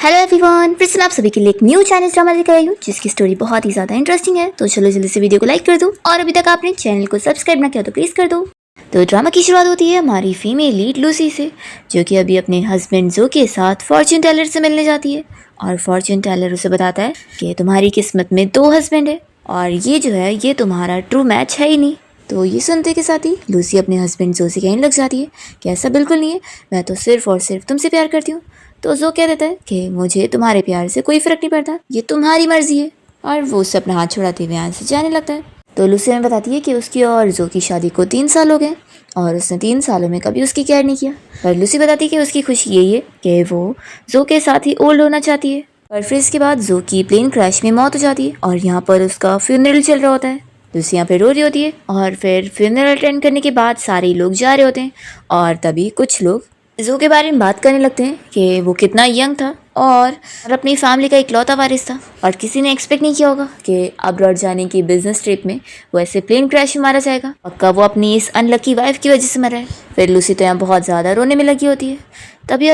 Hello everyone, फिर से मैं आप सभी के लिए एक न्यू चाइनीज ड्रामा लेकर आई हूँ जिसकी स्टोरी बहुत ही ज़्यादा इंटरेस्टिंग है। तो चलो जल्दी से वीडियो को लाइक कर दो और अभी तक आपने चैनल को सब्सक्राइब ना किया तो प्लीज़ कर दो। तो ड्रामा की शुरुआत होती है हमारी फीमेल लीड लूसी से, जो कि अभी अपने हस्बैंड जो के साथ फॉर्च्यून टेलर से मिलने जाती है। और फॉर्च्यून टेलर उसे बताता है कि तुम्हारी किस्मत में 2 हस्बैंड है और ये जो है ये तुम्हारा ट्रू मैच है ही नहीं। तो ये सुनते के साथ ही लूसी अपने हस्बैंड जो से कहने लग जाती है कि ऐसा बिल्कुल नहीं है, मैं तो सिर्फ और सिर्फ तुमसे प्यार करती हूँ। तो जो कह देता है कि मुझे तुम्हारे प्यार से कोई फ़र्क नहीं पड़ता, ये तुम्हारी मर्जी है। और वो उससे अपना हाथ छुड़ाते हुए यहाँ से जाने लगता है। तो लूसी हमें बताती है कि उसकी और जो की शादी को 3 साल हो गए और उसने 3 सालों में कभी उसकी केयर नहीं किया। पर लूसी बताती है कि उसकी खुशी यही है कि वो जो के साथ ही ओल्ड होना चाहती है। पर फिर इसके बाद जो की प्लेन क्रैश में मौत हो जाती है और यहाँ पर उसका फ्यूनरल चल रहा होता है। लूसी यहाँ पे रो रही होती है और फिर फ्यूनरल अटेंड करने के बाद सारे लोग जा रहे होते हैं और तभी कुछ लोग जो के बारे में बात करने लगते हैं कि वो कितना यंग था और अपनी फैमिली का इकलौता वारिस था और किसी ने एक्सपेक्ट नहीं किया होगा कि अब्रॉड जाने की बिजनेस ट्रिप में वो ऐसे प्लेन क्रैश में मारा जाएगा। पक्का वो अपनी इस अनलकी वाइफ की वजह से मरा है। फिर लूसी तो यहाँ बहुत ज़्यादा रोने में लगी होती है। तभी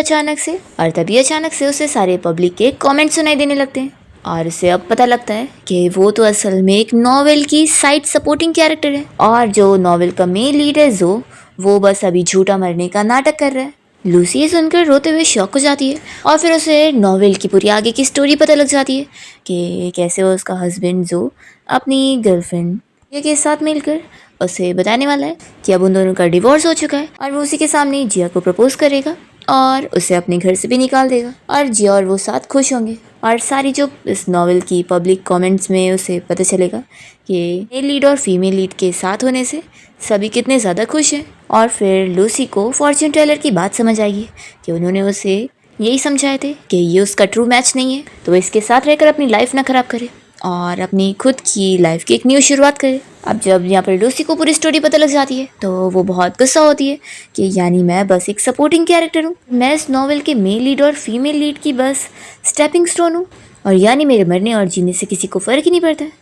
अचानक से उसे सारे पब्लिक के कॉमेंट सुनाई देने लगते हैं और उसे अब पता लगता है कि वो तो असल में एक नॉवेल की साइड सपोर्टिंग कैरेक्टर है और जो नॉवेल का मेन लीड है जो वो बस अभी झूठा मरने का नाटक कर रहा है। लूसी ये सुनकर रोते हुए शॉक हो जाती है और फिर उसे नॉवेल की पूरी आगे की स्टोरी पता लग जाती है कि कैसे वो उसका हस्बैंड जो अपनी गर्लफ्रेंड के साथ मिलकर उसे बताने वाला है कि अब उन दोनों का डिवोर्स हो चुका है और वो उसी के सामने जिया को प्रपोज करेगा और उसे अपने घर से भी निकाल देगा और जिया और वो साथ खुश होंगे। और सारी जो इस नॉवेल की पब्लिक कमेंट्स में उसे पता चलेगा कि मेल लीड और फीमेल लीड के साथ होने से सभी कितने ज़्यादा खुश हैं। और फिर लूसी को फॉर्च्यून टेलर की बात समझ आएगी कि उन्होंने उसे यही समझाए थे कि ये उसका ट्रू मैच नहीं है, तो वो इसके साथ रहकर अपनी लाइफ ना ख़राब करे और अपनी खुद की लाइफ की एक न्यू शुरुआत करे। अब जब यहाँ पर लूसी को पूरी स्टोरी पता लग जाती है तो वो बहुत गुस्सा होती है कि यानी मैं बस एक सपोर्टिंग कैरेक्टर हूँ, मैं इस नॉवेल के मेल लीड और फीमेल लीड की बस स्टेपिंग स्टोन हूँ और यानी मेरे मरने और जीने से किसी को फ़र्क ही नहीं पड़ता है।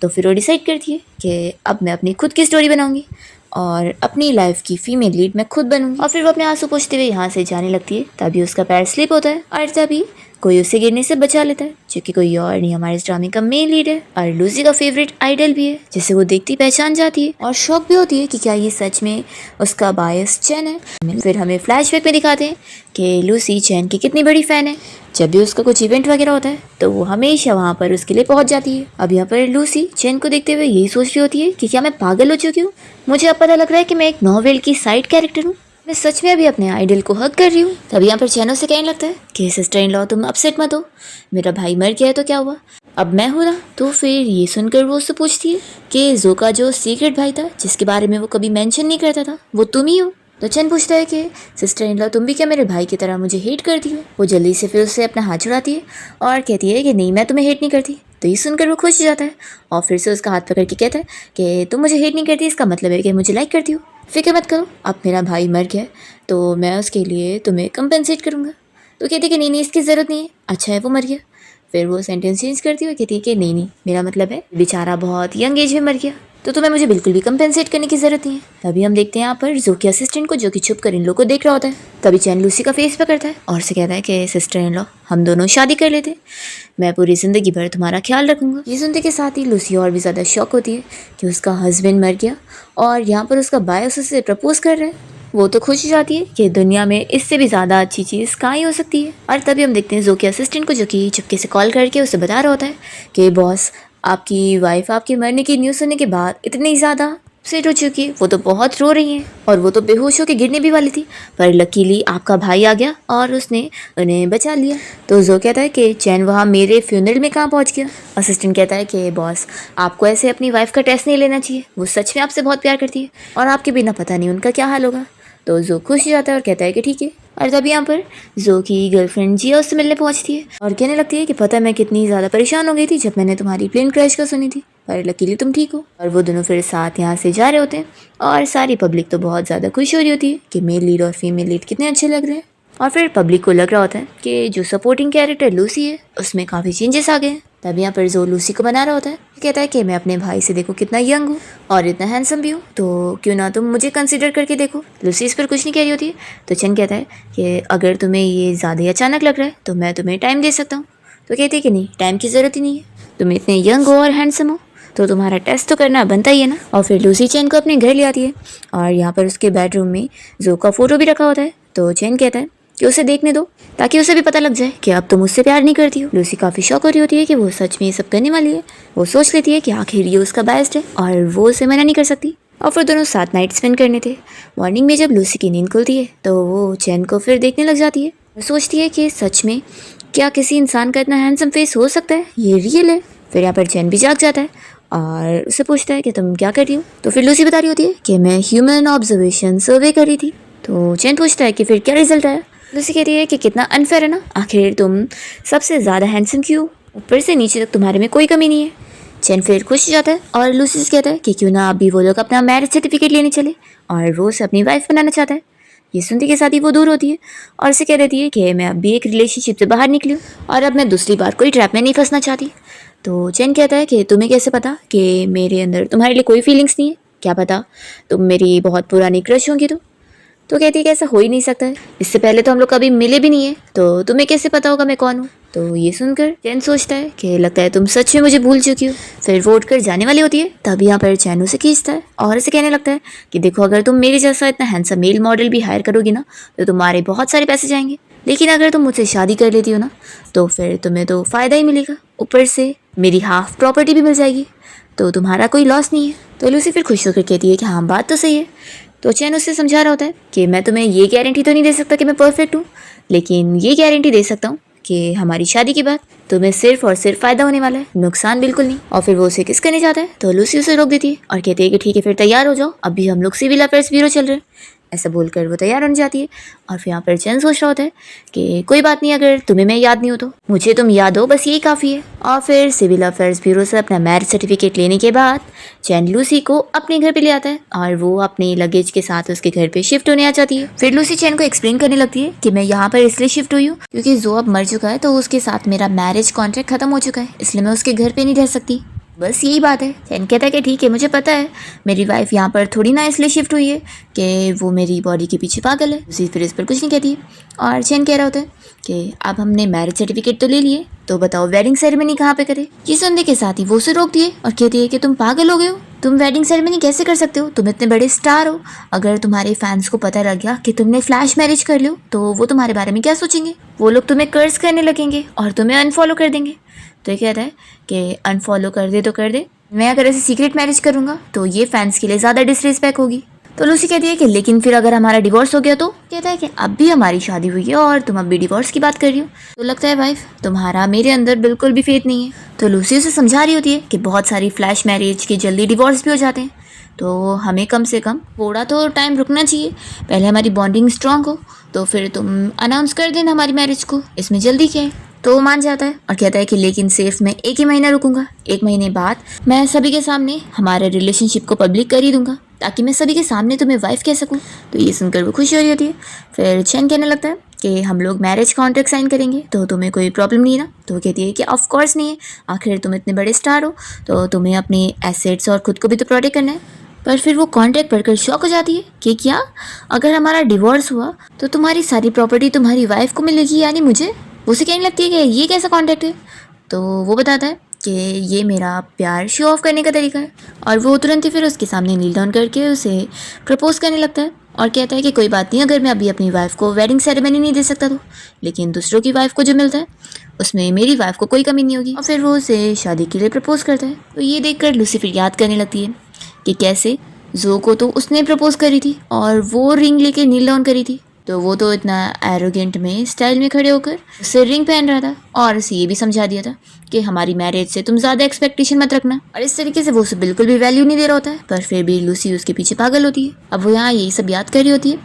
तो फिर वो डिसाइड करती है कि अब मैं अपनी खुद की स्टोरी बनाऊंगी और अपनी लाइफ की फीमेल लीड मैं खुद बनूंगी। और फिर वो अपने आंसू पोंछते हुए यहाँ से जाने लगती है। तभी उसका पैर स्लिप होता है और तभी कोई उसे गिरने से बचा लेता है, जो कि कोई और नहीं हमारे इस ड्रामे का मेन लीड है और लूसी का फेवरेट आइडल भी है, जिसे वो देखती पहचान जाती है और शॉक भी होती है कि क्या ये सच में उसका बायस चैन है। फिर हमें फ्लैशबैक में दिखाते हैं कि लूसी चैन की कितनी बड़ी फैन है। जब भी उसका कुछ इवेंट वगैरह होता है तो वो हमेशा वहाँ पर उसके लिए पहुँच जाती है। अब यहाँ पर लूसी चैन को देखते हुए यही सोच रही होती है कि क्या मैं पागल हो चुकी हूँ, मुझे अब पता लग रहा है कि मैं एक नॉवेल की साइड कैरेक्टर हूँ, मैं सच में अभी अपने आइडल को हक कर रही हूँ। तभी यहाँ पर चैनो से कहने लगता है कि सिस्टर इन लॉ तुम अपसेट मत हो, मेरा भाई मर गया है तो क्या हुआ, अब मैं हूँ ना। तो फिर ये सुनकर वो उससे पूछती है कि जो का जो सीक्रेट भाई था जिसके बारे में वो कभी मेंशन नहीं करता था वो तुम ही हो। तो चैन पूछता है कि सिस्टर इन लॉ तुम भी क्या मेरे भाई की तरह मुझे हेट करती हो। वो जल्दी से फिर उससे अपना हाथ छुड़ाती है और कहती है कि नहीं मैं तुम्हें हेट नहीं करती। तो ये सुनकर वो खुश हो जाता है और फिर से उसका हाथ पकड़ के कहता है कि तुम मुझे हेट नहीं करती, इसका मतलब है कि मुझे लाइक करती हो। फिक्र मत करो, अब मेरा भाई मर गया तो मैं उसके लिए तुम्हें कंपेंसेट करूँगा। तो कहती है कि नहीं इसकी ज़रूरत नहीं है, अच्छा है वो मर गया। फिर वो सेंटेंस चेंज करती हुई कहती है कि नहीं मेरा मतलब है बेचारा बहुत यंग एज में मर गया तो तुम्हें मुझे बिल्कुल भी कंपेंसेट करने की ज़रूरत नहीं है। तभी हम देखते हैं यहाँ पर जो के असिस्टेंट को, जो कि छुप कर इन लोग को देख रहा होता है। तभी चैन लूसी का फेस पकड़ता है और से कहता है कि सिस्टर इन लॉ हम दोनों शादी कर लेते, मैं पूरी ज़िंदगी भर तुम्हारा ख्याल रखूँगा। ये सुनते के साथ ही लूसी और भी ज़्यादा शॉक होती है कि उसका हस्बैंड मर गया और यहाँ पर उसका बायस उसे प्रपोज कर रहा है। वो तो खुश हो जाती है कि दुनिया में इससे भी ज़्यादा अच्छी चीज़ कहाँ ही हो सकती है। और तभी हम देखते हैं जो के असिस्टेंट को, जो कि चुपके से कॉल करके उसे बता रहा होता है कि बॉस आपकी वाइफ आपके मरने की न्यूज़ सुनने के बाद इतनी ज़्यादा अपसेट हो चुकी है, वो तो बहुत रो रही हैं और वो तो बेहोश होकर गिरने भी वाली थी, पर लकीली आपका भाई आ गया और उसने उन्हें बचा लिया। तो जो कहता है कि चैन वहाँ मेरे फ्यूनरल में कहाँ पहुँच गया। असिस्टेंट कहता है कि बॉस आपको ऐसे अपनी वाइफ का टेस्ट नहीं लेना चाहिए, वो सच में आपसे बहुत प्यार करती है और आपके बिना पता नहीं उनका क्या हाल होगा। तो जो खुश हो जाता है और कहता है कि ठीक है। और तभी यहाँ पर जो की गर्लफ्रेंड जिया उससे मिलने पहुँचती है और कहने लगती है कि पता है मैं कितनी ज़्यादा परेशान हो गई थी जब मैंने तुम्हारी प्लेन क्रैश का सुनी थी, पर लकीली तुम ठीक हो। और वो दोनों फिर साथ यहाँ से जा रहे होते हैं और सारी पब्लिक तो बहुत ज़्यादा खुश हो रही होती है कि मेल लीड और फीमेल लीड कितने अच्छे लग रहे हैं। और फिर पब्लिक को लग रहा होता है कि जो सपोर्टिंग कैरेक्टर लूसी है उसमें काफ़ी चेंजेस आ गए हैं। तब यहाँ पर जो लूसी को बना रहा होता है कहता है कि मैं अपने भाई से देखो कितना यंग हूँ और इतना हैंडसम भी हूँ, तो क्यों ना तुम मुझे कंसिडर करके देखो। लूसी इस पर कुछ नहीं कह रही होती है। तो चैन कहता है कि अगर तुम्हें ये ज़्यादा ही अचानक लग रहा है तो मैं तुम्हें टाइम दे सकता हूँ। तो कहती है कि नहीं, टाइम की ज़रूरत ही नहीं है, तुम इतने यंग हो और हैंडसम हो तो तुम्हारा टेस्ट तो करना बनता ही है ना। और फिर लूसी चैन को अपने घर ले आती है और यहाँ पर उसके बेडरूम में जो का फोटो भी रखा होता है। तो चैन कहता है कि उसे देखने दो ताकि उसे भी पता लग जाए कि अब तुम उससे प्यार नहीं करती हो। लूसी काफ़ी शॉक हो रही होती है कि वो सच में ये सब करने वाली है। वो सोच लेती है कि आखिर ये उसका बेस्ट है और वो उसे मना नहीं कर सकती। और फिर दोनों साथ नाइट स्पेंड करने थे। मॉर्निंग में जब लूसी की नींद खुलती है तो वो चैन को फिर देखने लग जाती है और सोचती है कि सच में क्या किसी इंसान का इतना हैंडसम फेस हो सकता है, ये रियल है। फिर यहाँ पर चैन भी जाग जाता है और उससे पूछता है कि तुम क्या कर रही हो। तो फिर लूसी बता रही होती है कि मैं ह्यूमन ऑब्जर्वेशन सर्वे कर रही थी। तो चैन पूछता है कि फिर क्या रिजल्ट आया। लूसी कहती है कि कितना अनफेयर है ना, आखिर तुम सबसे ज़्यादा हैंडसम क्यों, ऊपर से नीचे तक तुम्हारे में कोई कमी नहीं है। चैन फिर खुश हो जाता है और लूसी से कहता है कि क्यों ना अभी वो लोग अपना मैरिज सर्टिफिकेट लेने चले और वो उसे अपनी वाइफ बनाना चाहता है। ये सुनते के साथ ही वो दूर होती है और उसे कह देती है कि मैं अभी एक रिलेशनशिप से बाहर निकली हूँ और अब मैं दूसरी बार कोई ट्रैप में नहीं फंसना चाहती। तो चैन कहता है कि तुम्हें कैसे पता कि मेरे अंदर तुम्हारे लिए कोई फीलिंग्स नहीं है, क्या पता तुम मेरी बहुत पुरानी क्रश होंगी। तो कहती है कि ऐसा हो ही नहीं सकता है, इससे पहले तो हम लोग कभी मिले भी नहीं है, तो तुम्हें कैसे पता होगा मैं कौन हूँ। तो ये सुनकर चैन सोचता है कि लगता है तुम सच में मुझे भूल चुकी हो। फिर वो उठकर जाने वाली होती है तब यहाँ पर चैन उसे खींचता है और उसे कहने लगता है कि देखो अगर तुम मेरे जैसा इतना हैंडसम मेल मॉडल भी हायर करोगी ना तो तुम्हारे बहुत सारे पैसे जाएंगे, लेकिन अगर तुम मुझसे शादी कर लेती हो ना तो फिर तुम्हें तो फ़ायदा ही मिलेगा, ऊपर से मेरी हाफ प्रॉपर्टी भी मिल जाएगी, तो तुम्हारा कोई लॉस नहीं है। तो लूसी फिर खुश होकर कहती है कि हाँ बात तो सही है। तो चैन उससे समझा रहा होता है कि मैं तुम्हें ये गारंटी तो नहीं दे सकता कि मैं परफेक्ट हूँ, लेकिन ये गारंटी दे सकता हूँ कि हमारी शादी के बाद तुम्हें सिर्फ और सिर्फ फ़ायदा होने वाला है, नुकसान बिल्कुल नहीं। और फिर वो उसे किस करने जाता है तो लूसी उसे रोक देती है और कहती है कि ठीक है फिर तैयार हो जाओ, अभी हम लोग सिविल अफेयर्स ब्यूरो चल रहे हैं। ऐसा बोलकर वो तैयार होने जाती है और फिर यहाँ पर चैन सोच रहा होता है कि कोई बात नहीं, अगर तुम्हें मैं याद नहीं हो तो मुझे तुम याद हो, बस यही काफ़ी है। और फिर सिविल अफेयर्स ब्यूरो से अपना मैरिज सर्टिफिकेट लेने के बाद चैन लूसी को अपने घर पे ले आता है और वो अपने लगेज के साथ उसके घर पे शिफ्ट होने आ जाती है। फिर लूसी चैन को एक्सप्लेन करने लगती है कि मैं यहाँ पर इसलिए शिफ्ट हुई हूँ क्योंकि जो अब मर चुका है तो उसके साथ मेरा मैरिज कॉन्ट्रैक्ट खत्म हो चुका है, इसलिए मैं उसके घर पे नहीं रह सकती, बस यही बात है। चैन कहता है कि ठीक है मुझे पता है, मेरी वाइफ यहाँ पर थोड़ी ना इसलिए शिफ्ट हुई है कि वो मेरी बॉडी के पीछे पागल है। उसी फिर इस पर कुछ नहीं कहती है और चैन कह रहा होता है कि अब हमने मैरिज सर्टिफिकेट तो ले लिए, तो बताओ वेडिंग सेरेमनी कहाँ पे करे। ये सुनने के साथ ही वो उसे रोक दिए और कहती है कि तुम पागल हो गए हो, तुम वेडिंग सेरेमनी कैसे कर सकते हो, तुम इतने बड़े स्टार हो, अगर तुम्हारे फैंस को पता लग गया कि तुमने फ्लैश मैरिज कर लो तो वो तुम्हारे बारे में क्या सोचेंगे, वो लोग तुम्हें कर्ज करने लगेंगे और तुम्हें अनफॉलो कर देंगे। तो ये कहता है कि अनफॉलो कर दे तो कर दे, मैं अगर ऐसे सीक्रेट मैरिज करूँगा तो ये फैंस के लिए ज़्यादा डिसरिस्पेक्ट होगी। तो लूसी कहती है कि लेकिन फिर अगर हमारा डिवोर्स हो गया तो। कहता है कि अब भी हमारी शादी हुई है और तुम अब भी डिवोर्स की बात कर रही हो, तो लगता है वाइफ तुम्हारा मेरे अंदर बिल्कुल भी फेथ नहीं है। तो लूसी उसे समझा रही होती है कि बहुत सारी फ्लैश मैरिज के जल्दी डिवोर्स भी हो जाते हैं, तो हमें कम से कम थोड़ा तो टाइम रुकना चाहिए, पहले हमारी बॉन्डिंग स्ट्रांग हो तो फिर तुम अनाउंस कर देना हमारी मैरिज को, इसमें जल्दी क्या है। तो वो मान जाता है और कहता है कि लेकिन सिर्फ मैं 1 ही महीना रुकूंगा, 1 महीने बाद मैं सभी के सामने हमारे रिलेशनशिप को पब्लिक कर ही दूंगा ताकि मैं सभी के सामने तुम्हें वाइफ कह सकूं। तो ये सुनकर वो खुशी हो रही होती है। फिर चैन कहने लगता है कि हम लोग मैरिज कॉन्ट्रैक्ट साइन करेंगे तो तुम्हें कोई प्रॉब्लम नहीं है ना। तो वो कहती है कि ऑफ कोर्स नहीं है, आखिर तुम इतने बड़े स्टार हो तो तुम्हें अपने एसेट्स और खुद को भी तो प्रोटेक्ट करना है। पर फिर वो कॉन्ट्रैक्ट पढ़कर शॉक हो जाती है कि क्या अगर हमारा डिवोर्स हुआ तो तुम्हारी सारी प्रॉपर्टी तुम्हारी वाइफ को मिलेगी यानी मुझे। उसे कहने लगती है कि ये कैसा कॉन्ट्रैक्ट है। तो वो बताता है कि ये मेरा प्यार शो ऑफ करने का तरीका है और वो तुरंत ही फिर उसके सामने नील डाउन करके उसे प्रपोज करने लगता है और कहता है कि कोई बात नहीं, अगर मैं अभी अपनी वाइफ को वेडिंग सेरेमनी नहीं दे सकता तो, लेकिन दूसरों की वाइफ को जो मिलता है उसमें मेरी वाइफ को कोई कमी नहीं होगी। और फिर वो उसे शादी के लिए प्रपोज करता है। तो ये देखकर लूसी फिर याद करने लगती है कि कैसे जो को तो उसने प्रपोज करी थी और वो रिंग लेके नील डाउन करी थी, तो वो तो इतना एरोगेंट में स्टाइल में खड़े होकर उससे रिंग पहन रहा था और उसे ये भी समझा दिया था कि हमारी मैरिज से तुम ज़्यादा एक्सपेक्टेशन मत रखना, और इस तरीके से वो उसे बिल्कुल भी वैल्यू नहीं दे रहा होता है। पर फिर भी लूसी उसके पीछे पागल होती है। अब वो यहाँ यही सब याद कर रही होती है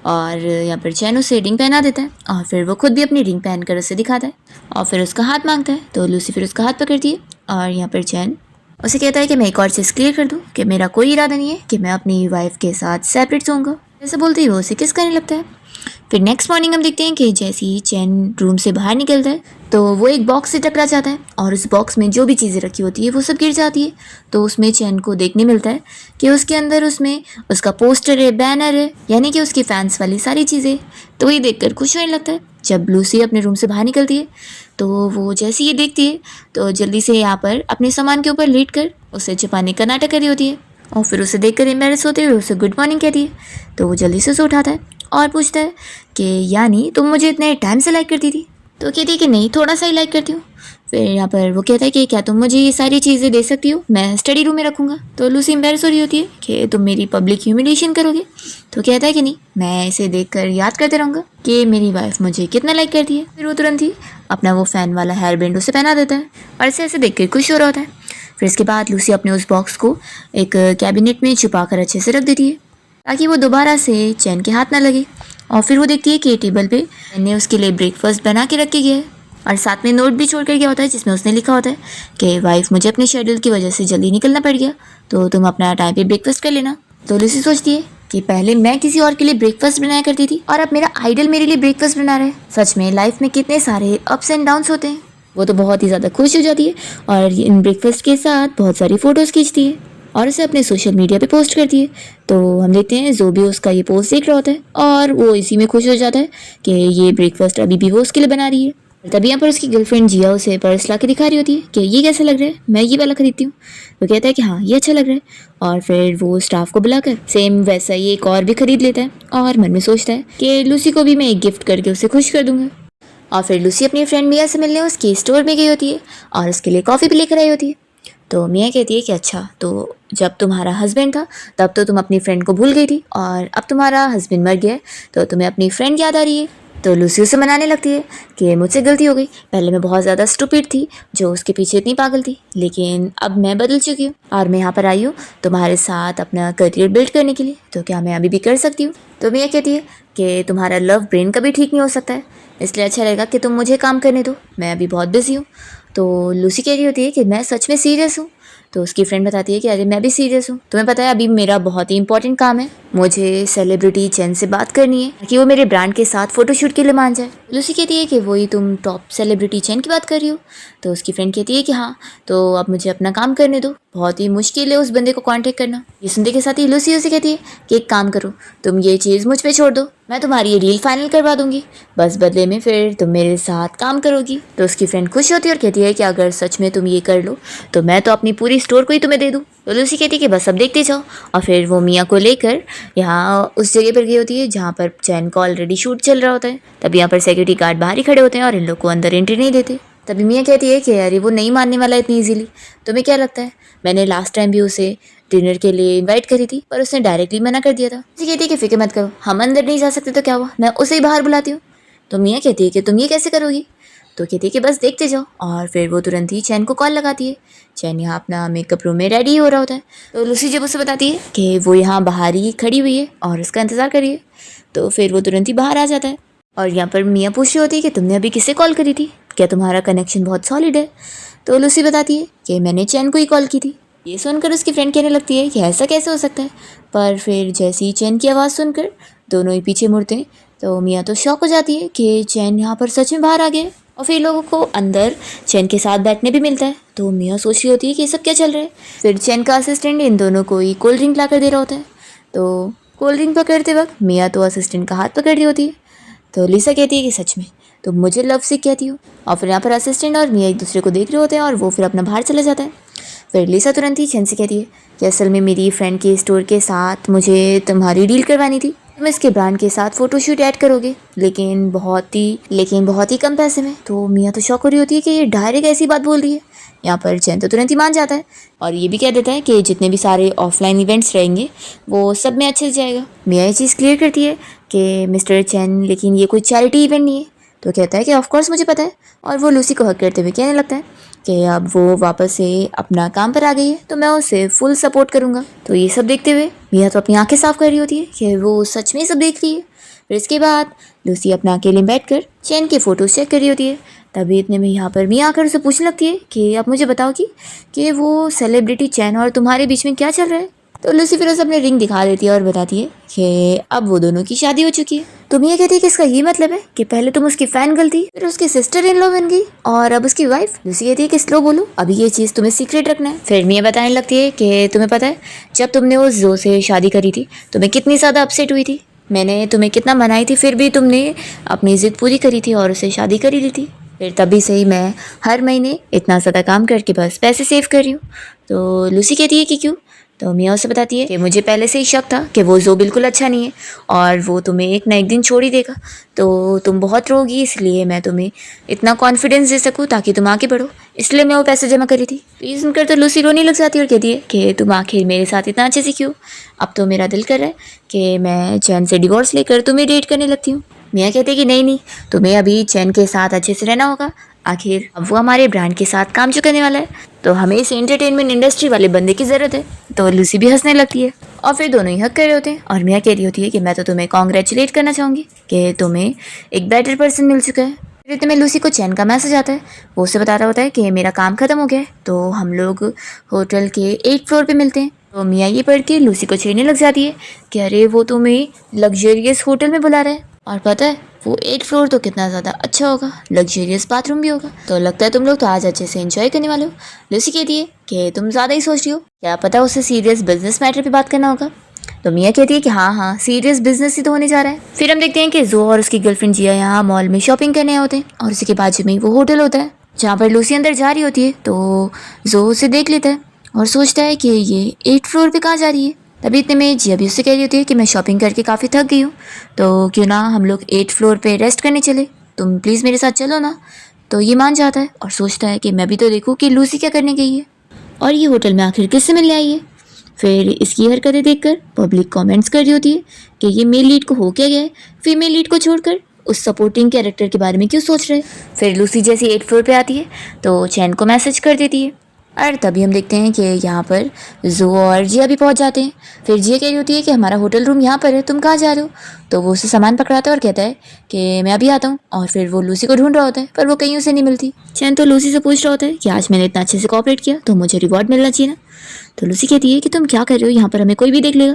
और यहाँ पर चैन उसे रिंग पहना देता है और फिर वो खुद भी अपनी रिंग पहन कर उसे दिखाता है और फिर उसका हाथ मांगता है। तो लूसी फिर उसका हाथ पकड़ती है और यहाँ पर चैन उसे कहता है कि मैं एक और चीज़ क्लियर कर दूँ कि मेरा कोई इरादा नहीं है कि मैं अपनी वाइफ के साथ सेपरेट सोऊंगा। ऐसे बोलते ही वो उसे किस करने लगता है फिर नेक्स्ट मॉर्निंग हम देखते हैं कि जैसे ही चैन रूम से बाहर निकलता है तो वो एक बॉक्स से टकरा जाता है और उस बॉक्स में जो भी चीज़ें रखी होती है वो सब गिर जाती है। तो उसमें चैन को देखने मिलता है कि उसके अंदर उसमें उसका पोस्टर है, बैनर है, यानी कि उसकी फैंस वाली सारी चीज़ें। तो ये देखकर खुश होने लगता है। जब लूसी अपने रूम से बाहर निकलती है तो वो जैसे ये देखती है तो जल्दी से यहाँ पर अपने सामान के ऊपर लेट कर उसे छिपाने का नाटक कर रही होती है और फिर उसे देखकर एम्बैरेस होते हुए उसे गुड मॉर्निंग कहती है। तो वो जल्दी से उसे उठाता है और पूछता है कि यानी तुम मुझे इतने टाइम से लाइक करती थी? तो कहती है कि नहीं, थोड़ा सा ही लाइक करती हूँ। फिर यहाँ पर वो कहता है कि क्या तुम मुझे ये सारी चीज़ें दे सकती हो, मैं स्टडी रूम में रखूँगा। तो लूसी एम्बैरेस हो रही होती है कि तुम मेरी पब्लिक ह्यूमिलिएशन करोगे। तो कहता है कि नहीं, मैं इसे देखकर याद करते रहूँगा कि मेरी वाइफ मुझे कितना लाइक करती है। फिर वो तुरंत ही अपना वो फ़ैन वाला हेयर बैंड उसे पहना देता है और इसे ऐसे देख कर खुश हो रहा होता है। फिर इसके बाद लूसी अपने उस बॉक्स को एक कैबिनेट में छुपा कर अच्छे से रख देती है ताकि वो दोबारा से चैन के हाथ ना लगे। और फिर वो देखती है कि टेबल पे मैंने उसके लिए ब्रेकफास्ट बना के रखे गया है और साथ में नोट भी छोड़ कर गया होता है जिसमें उसने लिखा होता है कि वाइफ मुझे अपने शेड्यूल की वजह से जल्दी निकलना पड़ गया, तो तुम अपना टाइम पे ब्रेकफास्ट कर लेना। तो लूसी सोचती है कि पहले मैं किसी और के लिए ब्रेकफास्ट बनाया करती थी और अब मेरा आइडल मेरे लिए ब्रेकफास्ट बना रहा है। सच में लाइफ में कितने सारे अप्स एंड डाउन्स होते हैं। वो तो बहुत ही ज़्यादा खुश हो जाती है और इन ब्रेकफास्ट के साथ बहुत सारी फ़ोटोज़ खींचती है और उसे अपने सोशल मीडिया पे पोस्ट करती है। तो हम देखते हैं जो भी उसका ये पोस्ट देख रहा होता है और वो इसी में खुश हो जाता है कि ये ब्रेकफास्ट अभी भी वो उसके लिए बना रही है। तभी यहाँ पर उसकी गर्लफ्रेंड जिया उसे पर्स ला के दिखा रही होती है कि ये कैसा लग रहा है, मैं ये वाला खरीदती हूँ। वो कहता है कि हाँ ये अच्छा लग रहा है और फिर वो स्टाफ को बुलाकर सेम वैसा ही एक और भी खरीद लेता है और मन में सोचता है कि लूसी को भी मैं एक गिफ्ट करके उसे खुश कर दूंगा। और फिर लूसी अपनी फ्रेंड मिया से मिलने उसके स्टोर में गई होती है और उसके लिए कॉफ़ी भी लेकर आई होती है। तो मिया कहती है कि अच्छा, तो जब तुम्हारा हस्बैंड था तब तो तुम अपनी फ्रेंड को भूल गई थी और अब तुम्हारा हस्बैंड मर गया है तो तुम्हें अपनी फ्रेंड याद आ रही है। तो लूसी उसे मनाने लगती है कि मुझसे गलती हो गई, पहले मैं बहुत ज़्यादा स्टूपिड थी जो उसके पीछे इतनी पागल थी, लेकिन अब मैं बदल चुकी हूँ और मैं यहाँ पर आई हूँ तुम्हारे साथ अपना करियर बिल्ड करने के लिए, तो क्या मैं अभी भी कर सकती हूँ? तो मिया कहती है कि तुम्हारा लव ब्रेन कभी ठीक नहीं हो सकता है, इसलिए अच्छा रहेगा कि तुम मुझे काम करने दो, मैं अभी बहुत बिजी हूँ। तो लूसी कह रही होती है कि मैं सच में सीरियस हूँ। तो उसकी फ्रेंड बताती है कि अरे मैं भी सीरियस हूँ, तुम्हें पता है अभी मेरा बहुत ही इंपॉर्टेंट काम है, मुझे सेलिब्रिटी चैन से बात करनी है ताकि वो मेरे ब्रांड के साथ फोटोशूट के लिए मान जाए। लूसी कहती है कि वही तुम टॉप सेलिब्रिटी चैन की बात कर रही हो? तो उसकी फ्रेंड कहती है कि हाँ, तो अब मुझे अपना काम करने दो, बहुत ही मुश्किल है उस बंदे को कांटेक्ट करना। ये सुनने के साथ ही लूसी उसे कहती है कि एक काम करो, तुम ये चीज़ मुझ पे छोड़ दो, मैं तुम्हारी ये डील फाइनल करवा दूंगी, बस बदले में फिर तुम मेरे साथ काम करोगी। तो उसकी फ्रेंड खुश होती है और कहती है कि अगर सच में तुम ये कर लो तो मैं तो अपनी पूरी स्टोर को ही तुम्हें दे दूँ। तो लूसी कहती है कि बस अब देखते जाओ। और फिर वो मिया को लेकर यहाँ उस जगह पर गई होती है जहाँ पर चैन का ऑलरेडी शूट चल रहा होता है। तभी यहाँ पर सिक्योरिटी गार्ड बाहर ही खड़े होते हैं और इन लोग को अंदर एंट्री नहीं देते। तभी मिया कहती है कि अरे वो नहीं मानने वाला इतनी ईजिली, तुम्हें क्या लगता है, मैंने लास्ट टाइम भी उसे डिनर के लिए इनवाइट करी थी पर उसने डायरेक्टली मना कर दिया था। उसे कहती है कि फिक्र मत करो, हम अंदर नहीं जा सकते तो क्या हुआ, मैं उसे ही बाहर बुलाती हूँ। तो मिया कहती है कि तुम ये कैसे करोगी? तो कहती है कि बस देखते जाओ। और फिर वो तुरंत ही चैन को कॉल लगाती है। चैन यहाँ अपना मेकअप रूम में रेडी हो रहा होता है। तो लूसी जब उसे बताती है कि वो यहाँ बाहर ही खड़ी हुई है और उसका इंतज़ार करिए, तो फिर वो तुरंत ही बाहर आ जाता है। और यहाँ पर मिया पूछ रही होती है कि तुमने अभी किसे कॉल करी थी, क्या तुम्हारा कनेक्शन बहुत सॉलिड है? तो लूसी बताती है कि मैंने चैन को ही कॉल की थी। ये सुनकर उसकी फ्रेंड कहने लगती है कि ऐसा कैसे हो सकता है, पर फिर जैसे ही चैन की आवाज़ सुनकर दोनों ही पीछे मुड़ते हैं तो मिया तो शॉक हो जाती है कि चैन यहाँ पर सच में बाहर आ गया। और फिर लोगों को अंदर चैन के साथ बैठने भी मिलता है। तो मिया सोच रही होती है कि ये सब क्या चल रहा है। फिर चैन का असिस्टेंट इन दोनों को ही कोल्ड ड्रिंक ला कर दे रहा होता है। तो कोल्ड ड्रिंक पकड़ते वक्त मिया तो असिस्टेंट का हाथ पकड़ रही होती है। तो लिसा कहती है कि सच में तो मुझे लव सिक कहती हो। और फिर यहाँ पर असिस्टेंट और मिया एक दूसरे को देख रहे होते हैं और वो फिर अपना बाहर चला जाता है। फिर लिसा तुरंत ही चैन से कहती है कि असल में मेरी फ्रेंड के स्टोर के साथ मुझे तुम्हारी डील करवानी थी, तुम इसके ब्रांड के साथ फोटोशूट ऐड करोगे लेकिन बहुत ही कम पैसे में। तो मिया तो शॉक हो रही होती है कि ये डायरेक्ट ऐसी बात बोल रही है। यहाँ पर चैन तो तुरंत ही मान जाता है और ये भी कह देता है कि जितने भी सारे ऑफलाइन इवेंट्स रहेंगे वो सब में अच्छे से जाएगा। मिया ये चीज़ क्लियर करती है कि मिस्टर चैन लेकिन ये कोई चैरिटी इवेंट नहीं है। तो कहता है कि ऑफ कोर्स मुझे पता है। और वो लूसी को हक करते हुए कहने लगता है कि अब वो वापस से अपना काम पर आ गई है तो मैं उसे फुल सपोर्ट करूँगा। तो ये सब देखते हुए मिया तो अपनी आंखें साफ कर रही होती है कि वो सच में सब देख रही है। फिर इसके बाद लूसी अपना अकेले बैठकर चैन के फ़ोटोज चेक कर रही होती है। तभी इतने में यहाँ पर मिया आकर उसे पूछने लगती है कि आप मुझे बताओ कि वो सेलिब्रिटी चैन और तुम्हारे बीच में क्या चल रहा है। तो लूसी फिर उसे अपने रिंग दिखा देती है और बताती है कि अब वो दोनों की शादी हो चुकी है। तो मिया कहती है कि इसका ये मतलब है कि पहले तुम उसकी फैन गर्ल थी, फिर उसकी सिस्टर इन लॉ बन गई और अब उसकी वाइफ। लूसी कहती है कि स्लो बोलो, अभी ये चीज तुम्हें सीक्रेट रखना है। फिर मिया बताने लगती है कि तुम्हें पता है जब तुमने उस जो से शादी करी थी तुम्हें कितनी ज्यादा अपसेट हुई थी, मैंने तुम्हें कितना मनाई थी, फिर भी तुमने अपनी जिद पूरी करी थी और उसे शादी कर ही ली थी। फिर तभी से ही मैं हर महीने इतना ज़्यादा काम करके बस पैसे सेव कर रही हूँ। तो लूसी कहती है कि क्यों? तो मिया उसे बताती है कि मुझे पहले से ही शक था कि वो जो बिल्कुल अच्छा नहीं है और वो तुम्हें एक ना एक दिन छोड़ ही देगा, तो तुम बहुत रोगी, इसलिए मैं तुम्हें इतना कॉन्फिडेंस दे सकूँ ताकि तुम आगे बढ़ो, इसलिए मैं वो पैसे जमा करी थी। तो ये सुनकर तो लूसी रोने लग जाती है और कहती है कि तुम आखिर मेरे साथ इतना अच्छे से क्यों? अब तो मेरा दिल कर रहा है कि मैं चैन से डिवोर्स लेकर तुम्हें डेट करने लगती हूँ। मिया कहते हैं कि नहीं नहीं, तुम्हें अभी चैन के साथ अच्छे से रहना होगा, आखिर अब वो हमारे ब्रांड के साथ काम जो करने वाला है, तो हमें इस एंटरटेनमेंट इंडस्ट्री वाले बंदे की ज़रूरत है। तो लूसी भी हंसने लगती है और फिर दोनों ही हक कर रहे होते हैं और मिया कह रही होती है कि मैं तो तुम्हें कॉन्ग्रेचुलेट करना चाहूँगी कि तुम्हें एक बेटर पर्सन मिल चुका है। फिर इतने में लूसी को चैन का मैसेज आता है, वो उसे बता रहा होता है कि मेरा काम खत्म हो गया है, तो हम लोग होटल के 8th फ्लोर पे मिलते हैं। तो मिया ये पढ़ के लूसी को छेड़ने लग जाती है कि अरे वो तुम्हें लग्जरियस होटल में बुला रहा है और पता है वो 8th फ्लोर तो कितना ज़्यादा अच्छा होगा, लग्जरियस बाथरूम भी होगा, तो लगता है तुम लोग तो आज अच्छे से एंजॉय करने वाले हो। लूसी कहती है कि तुम ज़्यादा ही सोच रही हो, क्या पता उसे सीरियस बिजनेस मैटर पे बात करना होगा। तो मिया कहती है कि हाँ हाँ सीरियस बिजनेस ही तो होने जा रहा है। फिर हम देखते हैं कि जो और उसकी गर्लफ्रेंड जिया यहाँ मॉल में शॉपिंग करने आए होते हैं और उसी के बाजू में वो होटल होता है जहाँ पर लूसी अंदर जा रही होती है। तो जो उसे देख लेता है और सोचता है कि ये 8th फ्लोर पे कहाँ जा रही है। तभी इतने में जिया भी उससे कह रही होती है कि मैं शॉपिंग करके काफ़ी थक गई हूँ, तो क्यों ना हम लोग 8th फ्लोर पे रेस्ट करने चले, तुम प्लीज़ मेरे साथ चलो ना। तो ये मान जाता है और सोचता है कि मैं भी तो देखूँ कि लूसी क्या करने गई है और ये होटल में आखिर किससे मिलने आई है। फिर इसकी हरकतें देखकर पब्लिक कमेंट्स कर रही होती है कि ये मेल लीड को हो क्या गया है, फीमेल लीड को छोड़कर उस सपोर्टिंग कैरेक्टर के बारे में क्यों सोच रहे हैं। फिर लूसी जैसी 8th फ्लोर पे आती है तो चैन को मैसेज कर देती है और तभी हम देखते हैं कि यहाँ पर जो और जिया भी पहुँच जाते हैं। फिर जिया कह रही होती है कि हमारा होटल रूम यहाँ पर है, तुम कहाँ जा रहे हो? तो वो उसे सामान पकड़ाता है और कहता है कि मैं अभी आता हूँ, और फिर वो लूसी को ढूंढ रहा होता है पर वो कहीं उसे नहीं मिलती। चैन तो लूसी से पूछ रहा होता है कि आज मैंने इतना अच्छे से कोऑपरेट किया तो मुझे रिवॉर्ड मिलना चाहिए ना। तो लूसी कहती है कि तुम क्या कर रहे हो, यहाँ पर हमें कोई भी देख लेगा।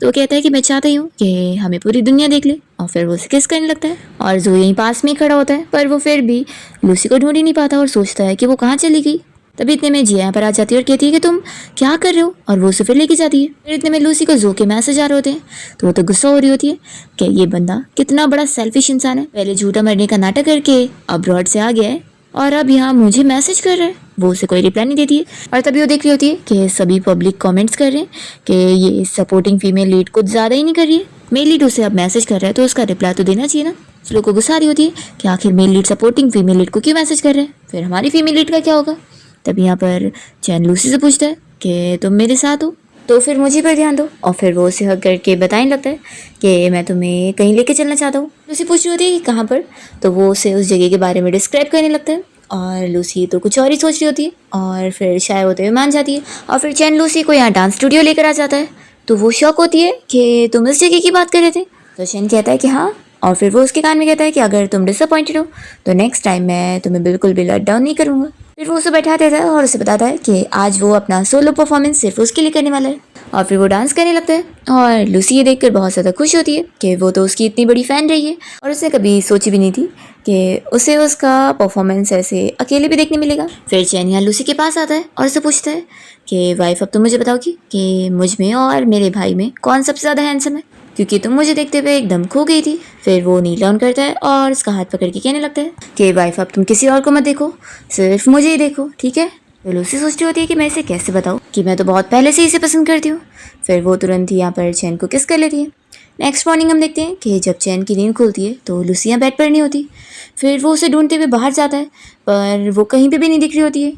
तो वो कहता है कि मैं चाहता ही हूँ कि हमें पूरी दुनिया देख ले, और फिर वो उसे किस करने लगता है और जो यहीं पास में खड़ा होता है पर वो फिर भी लूसी को ढूंढ ही नहीं पाता और सोचता है कि वो कहाँ चली गई। तभी इतने में जिया यहाँ पर आ जाती है और कहती है कि तुम क्या कर रहे हो, और वो उसे फिर लेके जाती है। फिर इतने में लूसी को जो के मैसेज आ रहे होते हैं तो वो तो गुस्सा हो रही होती है कि ये बंदा कितना बड़ा सेल्फिश इंसान है, पहले झूठा मरने का नाटक करके अब्रॉड से आ गया है और अब यहाँ मुझे मैसेज कर रहा है। वो उसे कोई रिप्लाई नहीं देती है और तभी वो देख रही होती है कि सभी पब्लिक कमेंट्स कर रहे हैं कि ये सपोर्टिंग फीमेल लीड कुछ ज़्यादा ही नहीं कर रही है, मेल लीड उसे अब मैसेज कर रहा है तो उसका रिप्लाई तो देना चाहिए ना। लोगों को गुस्सा आ रही होती है कि आखिर male lead supporting female lead को क्यों मैसेज कर रहे हैं, फिर हमारी फीमेल लीड का क्या होगा। तभी यहाँ पर चैन लूसी से पूछता है कि तुम मेरे साथ हो तो फिर मुझे पर ध्यान दो, और फिर वो उसे हक करके बताने लगता है कि मैं तुम्हें कहीं लेके चलना चाहता हूँ। लूसी पूछ रही होती है कि कहाँ पर, तो वो उसे उस जगह के बारे में डिस्क्राइब करने लगता है और लूसी तो कुछ और ही सोच रही होती है और फिर शाय होते हुए मान जाती है। और फिर चैन लूसी को यहाँ डांस स्टूडियो लेकर आ जाता है तो वो शौक होती है कि तुम इस जगह की बात कर रहे थे। तो चैन कहता है कि हाँ, और फिर वो उसके कान में कहता है कि अगर तुम डिसअपॉइंटेड हो तो नेक्स्ट टाइम मैं तुम्हें बिल्कुल भी लेट डाउन नहीं करूँगा। फिर वो उसे बैठा देता है और उसे बताता है कि आज वो अपना सोलो परफॉर्मेंस सिर्फ उसके लिए करने वाला है, और फिर वो डांस करने लगता है और लूसी ये देखकर बहुत ज़्यादा खुश होती है कि वो तो उसकी इतनी बड़ी फ़ैन रही है और उसने कभी सोची भी नहीं थी कि उसे उसका परफॉर्मेंस ऐसे अकेले भी देखने मिलेगा। फिर चैन यहाँ लूसी के पास आता है और उससे पूछता है कि वाइफ अब तुम मुझे बताओगी कि मुझ में और मेरे भाई में कौन सबसे ज़्यादा हैंडसम है, क्योंकि तुम मुझे देखते हुए एकदम खो गई थी। फिर वो नील डाउन करता है और उसका हाथ पकड़ के कहने लगता है कि वाइफ अब तुम किसी और को मत देखो, सिर्फ मुझे ही देखो, ठीक है। तो लूसी सोचती होती है कि मैं इसे कैसे बताऊँ कि मैं तो बहुत पहले से इसे पसंद करती हूँ। फिर वो तुरंत ही यहाँ पर चैन को किस कर लेती है। नेक्स्ट मॉर्निंग हम देखते हैं कि जब चैन की नींद खुलती है तो लूसी यहाँ बेड पर नहीं होती। फिर वो उसे ढूंढते हुए बाहर जाता है पर वो कहीं पे भी नहीं दिख रही होती है,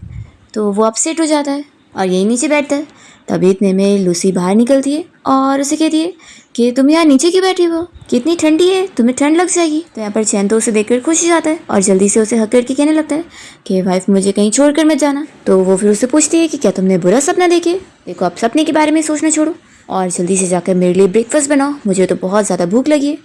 तो वो अपसेट हो जाता है और यहीं नीचे बैठता है। तभी इतने में लूसी बाहर निकलती है और उसे कहती है कि तुम यहाँ नीचे क्यों बैठी हो, कितनी ठंडी है, तुम्हें ठंड लग जाएगी। तो यहाँ पर चैन तो उसे देखकर खुश हो जाता है और जल्दी से उसे हक करके कहने लगता है कि वाइफ मुझे कहीं छोड़ कर मत जाना। तो वो फिर उससे पूछती है कि क्या तुमने बुरा सपना देखे, देखो अब सपने के बारे में सोचना छोड़ो और जल्दी से जाकर मेरे लिए ब्रेकफास्ट बनाओ, मुझे तो बहुत ज़्यादा भूख लगी है।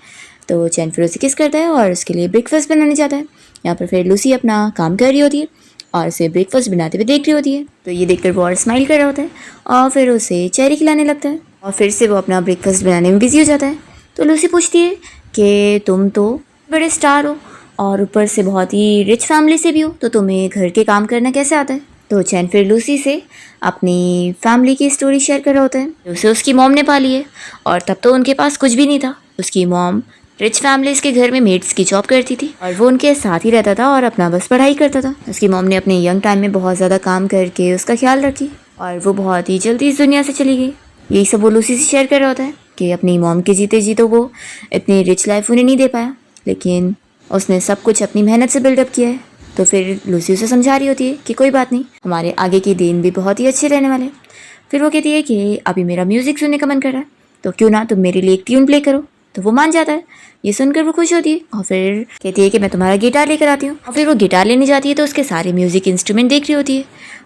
तो चैन फिर उसे किस करता है और उसके लिए ब्रेकफास्ट बनाने जाता है। यहाँ पर फिर लूसी अपना काम कर रही होती है और उसे ब्रेकफास्ट बनाते हुए देख रही होती है। तो ये देखकर वो और स्माइल कर रहा होता है और फिर उसे चेरी खिलाने लगता है और फिर से वो अपना ब्रेकफास्ट बनाने में बिजी हो जाता है। तो लूसी पूछती है कि तुम तो बड़े स्टार हो और ऊपर से बहुत ही रिच फैमिली से भी हो, तो तुम्हें घर के काम करना कैसे आता है। तो चैन फिर लूसी से अपनी फैमिली की स्टोरी शेयर कर रहा होता है। उसे उसकी मॉम ने पाली है और तब तो उनके पास कुछ भी नहीं था। उसकी मॉम रिच फैमिलीज के घर में मेड्स की जॉब करती थी और वो उनके साथ ही रहता था और अपना बस पढ़ाई करता था। उसकी मॉम ने अपने यंग टाइम में बहुत ज़्यादा काम करके उसका ख्याल रखी और वो बहुत ही जल्दी इस दुनिया से चली गई। यही सब वो लूसी से शेयर कर रहा होता है कि अपनी मॉम के जीते जी तो वो इतनी रिच लाइफ उन्हें नहीं दे पाया, लेकिन उसने सब कुछ अपनी मेहनत से बिल्डअप किया है। तो फिर लूसी उसे समझा रही होती है कि कोई बात नहीं, हमारे आगे के दिन भी बहुत ही अच्छे रहने वाले हैं। फिर वो कहती है कि अभी मेरा म्यूज़िक सुनने का मन कर रहा है, तो क्यों ना तुम मेरे लिए एक ट्यून प्ले करो। तो वो मान जाता है। ये सुनकर वो खुश होती है और फिर कहती है कि मैं तुम्हारा गिटार लेकर आती हूँ। और फिर वो गिटार लेने जाती है तो उसके सारे म्यूज़िक इंस्ट्रूमेंट देख रही होती है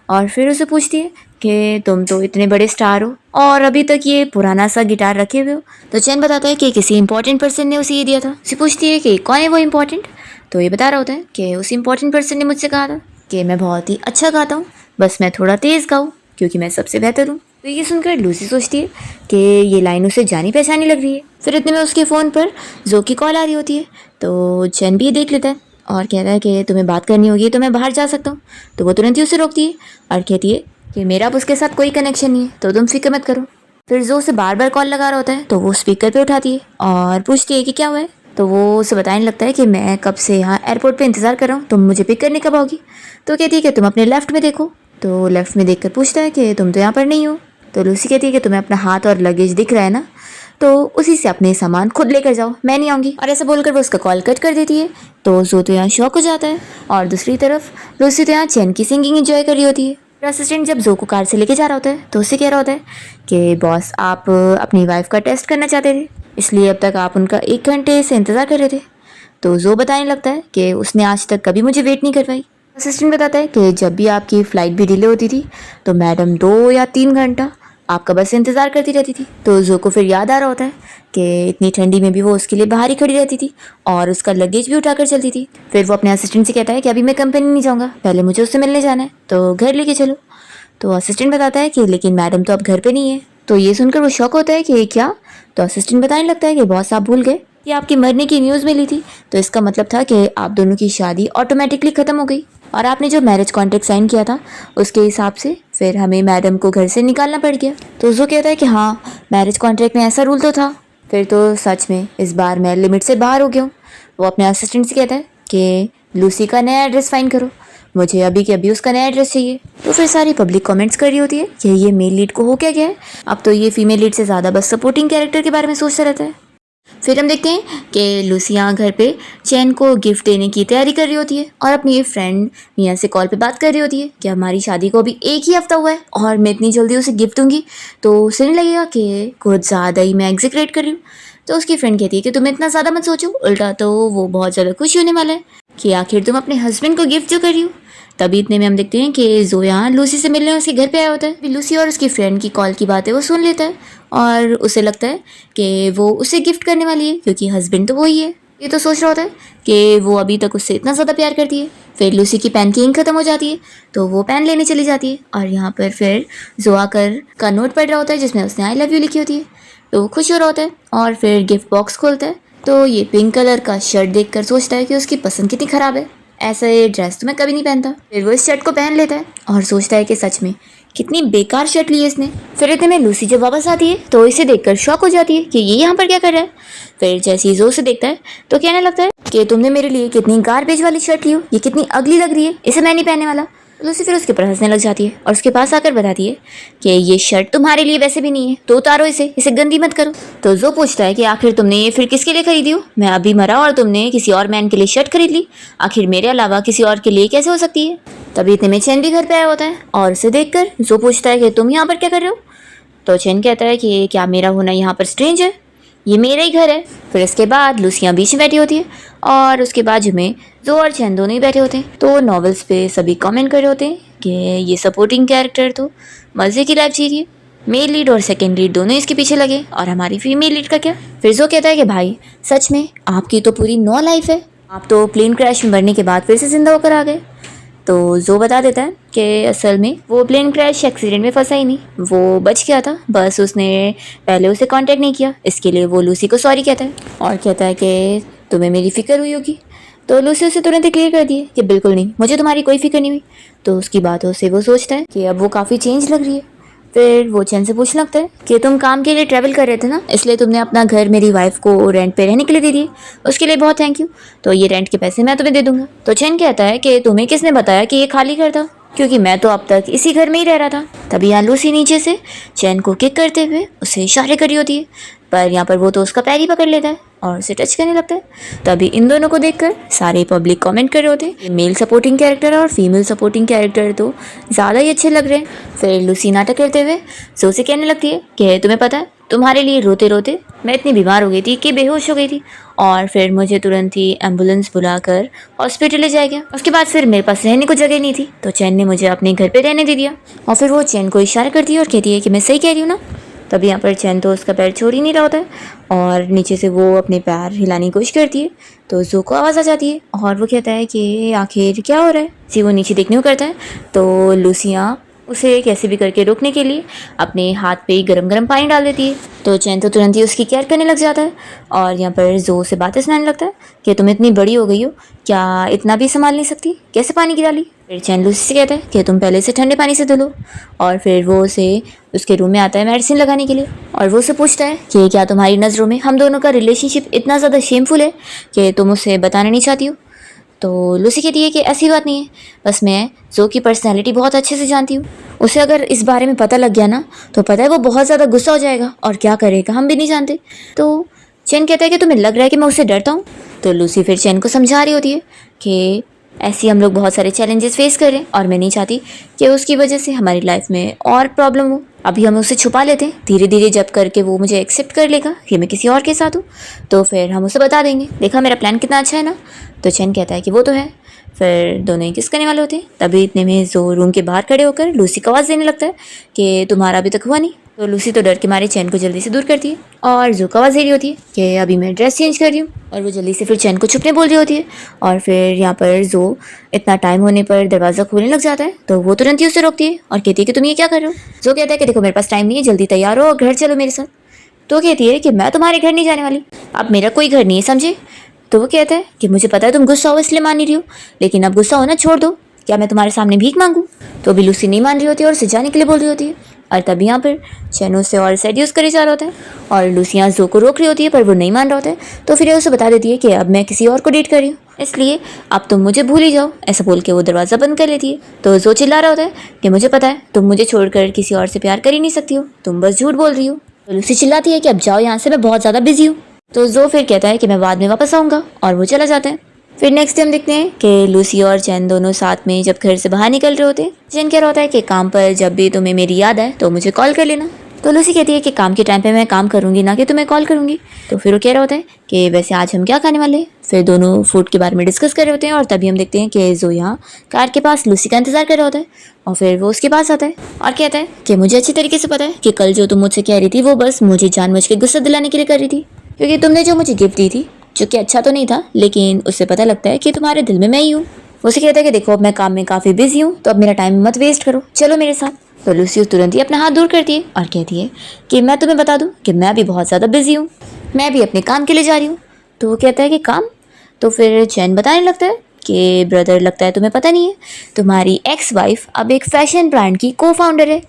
और फिर उसे पूछती है कि तुम तो इतने बड़े स्टार हो और अभी तक ये पुराना सा गिटार रखे हुए हो। तो चैन बताता है कि किसी इंपॉर्टेंट पर्सन ने उसे ये दिया था। उसे पूछती है कि कौन है वो इम्पोर्टेंट। तो ये बता रहा होता है कि उस इम्पोर्टेंट पर्सन ने मुझसे कहा था कि मैं बहुत ही अच्छा गाता हूँ, बस मैं थोड़ा तेज़ गाऊँ क्योंकि मैं सबसे बेहतर हूँ। तो ये सुनकर लूसी सोचती है कि ये लाइन उसे जानी पहचानी लग रही है। फिर इतने में उसके फ़ोन पर जो की कॉल आ रही होती है। तो चैन भी ये देख लेता है और कहता है कि तुम्हें बात करनी होगी तो मैं बाहर जा सकता हूँ। तो वो तुरंत ही उसे रोकती है और कहती है कि मेरा अब उसके साथ कोई कनेक्शन नहीं है, तो तुम फिक्र मत करो। फिर जो उसे बार बार कॉल लगा रहा होता है तो वो स्पीकर पे उठाती है और पूछती है कि क्या हुआ है। तो वो उसे बताने लगता है कि मैं कब से यहाँ एयरपोर्ट पे इंतज़ार कर रहा हूँ, तुम मुझे पिक करने कब आओगी। तो कहती है कि तुम अपने लेफ्ट में देखो। तो लेफ्ट में देखकर पूछता है कि तुम तो यहाँ पर नहीं हो। तो लूसी कहती है कि तुम्हें अपना हाथ और लगेज दिख रहा है ना, तो उसी से अपने सामान खुद लेकर जाओ, मैं नहीं आऊँगी। और ऐसा बोलकर वो उसका कॉल कट कर देती है। तो जो तो यहाँ शॉक हो जाता है और दूसरी तरफ लूसी तो यहाँ चैन की सिंगिंग एंजॉय कर रही होती है। असिस्टेंट जब जो को कार से लेके जा रहा होता है तो उससे कह रहा होता है कि बॉस आप अपनी वाइफ का टेस्ट करना चाहते थे, इसलिए अब तक आप उनका 1 घंटे से इंतज़ार कर रहे थे। तो जो बताने लगता है कि उसने आज तक कभी मुझे वेट नहीं करवाई। असिस्टेंट बताता है कि जब भी आपकी फ़्लाइट भी डिले होती थी तो मैडम 2 या 3 घंटा आपका बस इंतज़ार करती रहती थी। तो जो को फिर याद आ रहा होता है कि इतनी ठंडी में भी वो उसके लिए बाहर ही खड़ी रहती थी और उसका लगेज भी उठाकर चलती थी। फिर वो अपने असिस्टेंट से कहता है कि अभी मैं कंपनी नहीं जाऊँगा, पहले मुझे उससे मिलने जाना है, तो घर लेके चलो। तो असिस्टेंट बताता है कि लेकिन मैडम तो अब घर पे नहीं है। तो ये सुनकर वो शॉक होता है कि क्या। तो असिस्टेंट बताने लगता है कि बॉस आप भूल गए कि आपकी मरने की न्यूज़ मिली थी, तो इसका मतलब था कि आप दोनों की शादी ऑटोमेटिकली ख़त्म हो गई और आपने जो मैरिज कॉन्ट्रैक्ट साइन किया था उसके हिसाब से फिर हमें मैडम को घर से निकालना पड़ गया। तो उसको कहता है कि हाँ, मैरिज कॉन्ट्रैक्ट में ऐसा रूल तो था। फिर तो सच में इस बार मैं लिमिट से बाहर हो गया हूँ। वो अपने असिस्टेंट से कहता है कि लूसी का नया एड्रेस फाइंड करो, मुझे अभी के अभी उसका नया एड्रेस चाहिए। तो फिर सारी पब्लिक कमेंट्स कर रही होती है कि ये मेल लीड को हो क्या गया है, अब तो ये फीमेल लीड से ज़्यादा बस सपोर्टिंग कैरेक्टर के बारे में सोचता रहता है। फिर हम देखते हैं कि लूसी यहाँ घर पे चैन को गिफ्ट देने की तैयारी कर रही होती है और अपनी फ्रेंड मिया से कॉल पे बात कर रही होती है कि हमारी शादी को अभी 1 ही हफ्ता हुआ है और मैं इतनी जल्दी उसे गिफ्ट दूंगी तो उसे नहीं लगेगा कि कुछ ज़्यादा ही मैं एग्जीक्रेट कर रही हूँ। तो उसकी फ्रेंड कहती है कि तुम इतना ज़्यादा मत सोचो, उल्टा तो वो बहुत ज़्यादा खुश होने वाला है कि आखिर तुम अपने हस्बैंड को गिफ्ट जो कर रही हो। तभी इतने में हम देखते हैं कि जो यहाँ लूसी से मिलने उसके घर पे आया होता है। अभी लूसी और उसकी फ्रेंड की कॉल की बातें वो सुन लेता है और उसे लगता है कि वो उसे गिफ्ट करने वाली है क्योंकि हस्बैंड तो वही है। ये तो सोच रहा होता है कि वो अभी तक उससे इतना ज़्यादा प्यार करती है। फिर लूसी की पेन की इंक खत्म हो जाती है तो वो पेन लेने चली जाती है और यहाँ पर फिर जो आकर का नोट पढ़ रहा होता है जिसमें उसने आई लव यू लिखी होती है। तो वो खुश हो रहा होता है और फिर गिफ्ट बॉक्स खोलता है तो ये पिंक कलर का शर्ट देखकर सोचता है कि उसकी पसंद कितनी ख़राब है, ऐसा ये ड्रेस तो मैं कभी नहीं पहनता। फिर वो इस शर्ट को पहन लेता है और सोचता है कि सच में कितनी बेकार शर्ट ली है इसने। फिर इतने में लूसी जब वापस आती है तो इसे देखकर शॉक हो जाती है कि ये यहाँ पर क्या कर रहा है। फिर जैसे ही जो उसे देखता है तो कहने लगता है कि तुमने मेरे लिए कितनी गार्बेज वाली शर्ट ली हो, ये कितनी अगली लग रही है, इसे मैं नहीं पहनने वाला। लूसी फिर उसके ऊपर हंसने लग जाती है और उसके पास आकर बताती है कि ये शर्ट तुम्हारे लिए वैसे भी नहीं है, तो उतारो इसे गंदी मत करो। तो जो पूछता है कि आखिर तुमने ये फिर किसके लिए खरीदी हो, मैं अभी मरा और तुमने किसी और मैन के लिए शर्ट खरीद ली, आखिर मेरे अलावा किसी और के लिए कैसे हो सकती है। तभी इतने में चैन भी घर पे आया होता है और उसे देखकर जो पूछता है कि तुम यहाँ पर क्या कर रहे हो। तो चैन कहता है कि क्या मेरा होना यहाँ पर स्ट्रेंज है, ये मेरा ही घर है। फिर इसके बाद लूसियाँ बीच में बैठी होती है और उसके बाजू में जो और चैन दोनों ही बैठे होते हैं। तो नॉवेल्स पे सभी कमेंट कर रहे होते हैं कि ये सपोर्टिंग कैरेक्टर तो मज़े की लाइफ जी रही है, मेल लीड और सेकेंड लीड दोनों इसके पीछे लगे और हमारी फीमेल लीड का क्या। फिर जो कहता है कि भाई सच में आपकी तो पूरी 9 लाइफ है, आप तो प्लेन क्रैश में मरने के बाद फिर से जिंदा होकर आ गए। तो जो बता देता है कि असल में वो प्लेन क्रैश एक्सीडेंट में फंसा ही नहीं, वो बच गया था, बस उसने पहले उसे कांटेक्ट नहीं किया, इसके लिए वो लूसी को सॉरी कहता है और कहता है कि तुम्हें मेरी फ़िक्र हुई होगी। तो लूसी उसे तुरंत ही क्लियर कर दिए कि बिल्कुल नहीं, मुझे तुम्हारी कोई फिक्र नहीं हुई। तो उसकी बातों से वो सोचता है कि अब वो काफ़ी चेंज लग रही है। फिर वो चैन से पूछने लगता है कि तुम काम के लिए ट्रैवल कर रहे थे ना, इसलिए तुमने अपना घर मेरी वाइफ को रेंट पे रहने के लिए दे दिए, उसके लिए बहुत थैंक यू। तो ये रेंट के पैसे मैं तुम्हें दे दूंगा। तो चैन कहता है कि तुम्हें किसने बताया कि ये खाली घर था, क्योंकि मैं तो अब तक इसी घर में ही रह रहा था। तभी यहाँ लूसी नीचे से चैन को किक करते हुए उसे इशारे करी होती है, पर यहाँ पर वो तो उसका पैर ही पकड़ लेता है और उसे टच करने लगता है। तभी इन दोनों को देखकर सारे पब्लिक कमेंट कर रहे होते हैं, मेल सपोर्टिंग कैरेक्टर और फीमेल सपोर्टिंग कैरेक्टर तो ज़्यादा ही अच्छे लग रहे हैं। फिर लूसी नाटक करते हुए जो से कहने लगती है कि तुम्हें पता है, तुम्हारे लिए रोते रोते मैं इतनी बीमार हो गई थी कि बेहोश हो गई थी, और फिर मुझे तुरंत ही एम्बुलेंस बुलाकर हॉस्पिटल ले जाया गया। उसके बाद फिर मेरे पास रहने को जगह नहीं थी, तो चैन ने मुझे अपने घर पे रहने दे दिया। और फिर वो चैन को इशारा करती है और कहती है कि मैं सही कह रही हूँ ना। तभी यहाँ पर चैन तो उसका पैर छोड़ ही नहीं रहा होता है और नीचे से वो अपने पैर हिलाने की कोशिश करती है, तो जो को आवाज़ आ जाती है और वो कहता है कि आखिर क्या हो रहा है। जी वो नीचे देखने को करता है तो लूसियाँ उसे कैसे भी करके रोकने के लिए अपने हाथ पे गरम गरम पानी डाल देती है। तो चैन तो तुरंत ही उसकी केयर करने लग जाता है और यहाँ पर जो से बातें सुनाने लगता है कि तुम इतनी बड़ी हो गई हो, क्या इतना भी संभाल नहीं सकती, कैसे पानी की डाली। फिर चैन लूसी से कहता है कि तुम पहले से ठंडे पानी से धो लो, और फिर वो उसे उसके रूम में आता है मेडिसिन लगाने के लिए और वो उसे पूछता है कि क्या तुम्हारी नज़रों में हम दोनों का रिलेशनशिप इतना ज़्यादा शेमफुल है कि तुम उसे बताना नहीं चाहती हो। तो लूसी कहती है कि ऐसी बात नहीं है, बस मैं जो की पर्सनैलिटी बहुत अच्छे से जानती हूँ, उसे अगर इस बारे में पता लग गया ना तो पता है वो बहुत ज़्यादा गुस्सा हो जाएगा और क्या करेगा हम भी नहीं जानते। तो चैन कहता है कि तुम्हें लग रहा है कि मैं उससे डरता हूँ। तो लूसी फिर चैन को समझा रही होती है कि ऐसे हम लोग बहुत सारे चैलेंजेस फेस कर रहे हैं और मैं नहीं चाहती कि उसकी वजह से हमारी लाइफ में और प्रॉब्लम हो। अभी हम उसे छुपा लेते हैं, धीरे धीरे जब करके वो मुझे एक्सेप्ट कर लेगा कि मैं किसी और के साथ हूँ तो फिर हम उसे बता देंगे, देखा मेरा प्लान कितना अच्छा है ना। तो चैन कहता है कि वो तो है। फिर दोनों ही किस करने वाले होते हैं, तभी इतने में जो रूम के बाहर खड़े होकर लूसी को आवाज़ देने लगता है कि तुम्हारा अभी तक हुआ नहीं। तो लूसी तो डर के मारे चैन को जल्दी से दूर करती है और जो को आवाज़ दे रही होती है कि अभी मैं ड्रेस चेंज कर रही हूँ, और वो जल्दी से फिर चैन को छुपने बोल रही होती है। और फिर यहाँ पर जो इतना टाइम होने पर दरवाज़ा खोलने लग जाता है तो वो तुरंत ही उसे रोकती है और कहती है कि तुम ये क्या कर रहे हो। जो कहता है कि देखो मेरे पास टाइम नहीं है, जल्दी तैयार हो और घर चलो मेरे साथ। तो कहती है कि मैं तुम्हारे घर नहीं जाने वाली, अब मेरा कोई घर नहीं है समझे। तो वो कहता है कि मुझे पता है तुम गुस्सा हो इसलिए मान नहीं रही हो, लेकिन अब गुस्सा होना छोड़ दो, क्या मैं तुम्हारे सामने भीख मांगूं। तो अभी लूसी नहीं मान रही होती है और उसे जाने के लिए बोल रही होती है, और तभी यहाँ पर चैन उससे और सेड्यूस करे जा रहा होता है और लूसी यहाँ जो को रोक रही होती है पर वो नहीं मान रहा होता है। तो फिर ये उसे बता देती है कि अब मैं किसी और को डेट कर रही हूँ, इसलिए अब तुम मुझे भूल ही जाओ, ऐसा बोल के वो दरवाज़ा बंद कर लेती है। तो जो चिल्ला रहा होता है कि मुझे पता है तुम मुझे छोड़कर किसी और से प्यार कर ही नहीं सकती हो, तुम बस झूठ बोल रही हो। तो लूसी चिल्लाती है कि अब जाओ यहाँ से, मैं बहुत ज़्यादा बिजी हूँ। तो जो फिर कहता है कि मैं बाद में वापस आऊँगा और वो चला जाता है। फिर नेक्स्ट डे हम देखते हैं कि लूसी और चैन दोनों साथ में जब घर से बाहर निकल रहे होते हैं। चैन कह रहा होता है कि काम पर जब भी तुम्हें मेरी याद आए तो मुझे कॉल कर लेना। तो लूसी कहती है कि काम के टाइम पे मैं काम करूंगी ना कि तुम्हें कॉल करूंगी। तो फिर वो कह रहा होता है कि वैसे आज हम क्या खाने वाले हैं। फिर दोनों फूड के बारे में डिस्कस कर रहे होते हैं और तभी हम देखते हैं कि जो यहाँ कार के पास लूसी का इंतजार कर रहा होता है और फिर वो उसके पास आता है और कहता है कि मुझे अच्छी तरीके से पता है कि कल जो तुम मुझसे कह रही थी वो बस मुझे जानबूझ के गुस्सा दिलाने के लिए कर रही थी, क्योंकि तुमने जो मुझे गिफ्ट दी थी जो कि अच्छा तो नहीं था, लेकिन उससे पता लगता है कि तुम्हारे दिल में मैं ही हूँ। उसे कहता है कि देखो अब मैं काम में काफ़ी बिजी हूँ तो अब मेरा टाइम मत वेस्ट करो, चलो मेरे साथ। तो लूसी तुरंत ही अपना हाथ दूर करती है और कहती है कि मैं तुम्हें बता दूं कि मैं भी बहुत ज़्यादा बिजी हूँ, मैं भी अपने काम के लिए जा रही हूँ। तो वो कहता है कि काम। तो फिर चैन बताने लगता है कि ब्रदर लगता है तुम्हें पता नहीं है, तुम्हारी एक्स वाइफ अब एक फैशन ब्रांड की को फाउंडर है।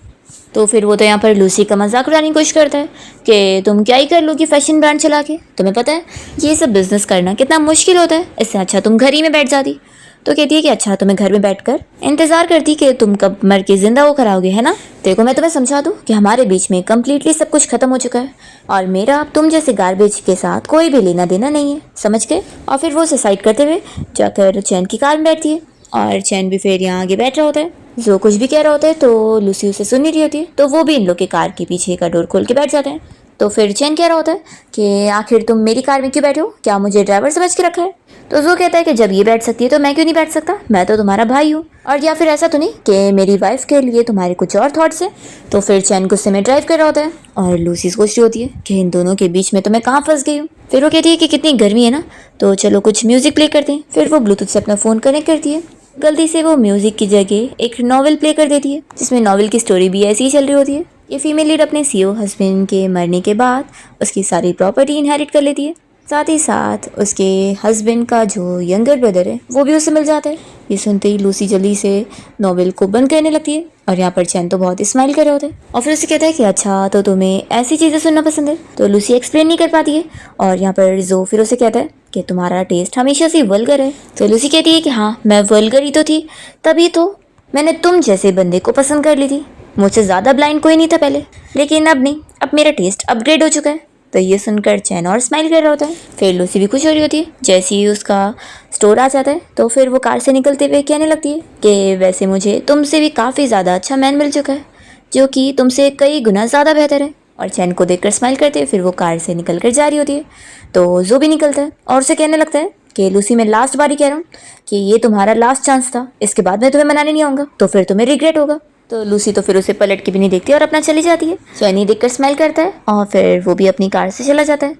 तो फिर वो तो यहाँ पर लूसी का मजाक उड़ाने की कोशिश करता है कि तुम क्या ही कर लोगी फैशन ब्रांड चला के, तुम्हें पता है ये सब बिजनेस करना कितना मुश्किल होता है, इससे अच्छा तुम घर ही में बैठ जाती। तो कहती है कि अच्छा तो मैं घर में बैठकर इंतजार करती कि तुम कब मर के जिंदा होकर आओगे, है ना। देखो मैं तुम्हें समझा दूं कि हमारे बीच में कम्प्लीटली सब कुछ खत्म हो चुका है और मेरा अब तुम जैसे गार्बेज के साथ कोई भी लेना देना नहीं है, समझ गए। और फिर वो सुसाइड करते हुए जाकर चैन की कार में बैठती है और चैन भी फिर यहाँ आगे बैठ रहा होता है। जो कुछ भी कह रहा होता है तो लूसी उसे सुन नहीं रही होती है, तो वो भी इन लोग के कार के पीछे का डोर खोल के बैठ जाते हैं। तो फिर चैन कह रहा होता है कि आखिर तुम मेरी कार में क्यों बैठे हो, क्या मुझे ड्राइवर समझ के रखा है। तो जो कहता है कि जब ये बैठ सकती है तो मैं क्यों नहीं बैठ सकता, मैं तो तुम्हारा भाई हूँ, और या फिर ऐसा तो नहीं कि मेरी वाइफ के लिए तुम्हारे कुछ और थॉट्स हैं। तो फिर चैन गुस्से में ड्राइव कर रहा होता है और लूसी सोच रही होती है कि इन दोनों के बीच में तो मैं कहाँ फंस गई हूँ। फिर वो कहती है कि कितनी गर्मी है ना, तो चलो कुछ म्यूजिक प्ले करते हैं। फिर वो ब्लूटूथ से अपना फ़ोन कनेक्ट करती है गलती से वो म्यूजिक की जगह एक नॉवेल प्ले कर देती है, जिसमें नॉवेल की स्टोरी भी ऐसी ही चल रही होती है। ये फीमेल लीड अपने सीईओ हस्बैंड के मरने के बाद उसकी सारी प्रॉपर्टी इनहेरिट कर लेती है। साथ ही साथ उसके हस्बैंड का जो यंगर ब्रदर है वो भी उससे मिल जाता है। ये सुनते ही लूसी जल्दी से नॉवेल को बंद करने लगती है और यहाँ पर चैन तो बहुत ही स्माइल कर रहे होते हैं और फिर उसे कहता है कि अच्छा तो तुम्हें ऐसी चीज़ें सुनना पसंद है। तो लूसी एक्सप्लेन नहीं कर पाती है और यहाँ पर जो फिर उसे कहता है कि तुम्हारा टेस्ट हमेशा से वल्गर है। तो लूसी कहती है कि हाँ मैं वल्गर ही तो थी, तभी तो मैंने तुम जैसे बंदे को पसंद कर ली थी। मुझसे ज़्यादा ब्लाइंड कोई नहीं था पहले, लेकिन अब नहीं, अब मेरा टेस्ट अपग्रेड हो चुका है। तो ये सुनकर चैन और स्माइल कर रहा होता है। फिर लूसी भी खुश हो रही होती है। जैसे ही उसका स्टोर आ जाता है तो फिर वो कार से निकलते हुए कहने लगती है कि वैसे मुझे तुमसे भी काफ़ी ज़्यादा अच्छा मैन मिल चुका है, जो कि तुमसे कई गुना ज़्यादा बेहतर है। और चैन को देखकर स्माइल करते हुए फिर वो कार से निकल कर जा रही होती है। तो जो भी निकलता है और उसे कहने लगता है कि लूसी मैं लास्ट बार ही कह रहा हूँ कि ये तुम्हारा लास्ट चांस था, इसके बाद मैं तुम्हें मनाने नहीं आऊँगा, तो फिर तुम्हें रिग्रेट होगा। तो लूसी तो फिर उसे पलट के भी नहीं देखती और अपना चली जाती है। चैनी देखकर स्माइल करता है और फिर वो भी अपनी कार से चला जाता है।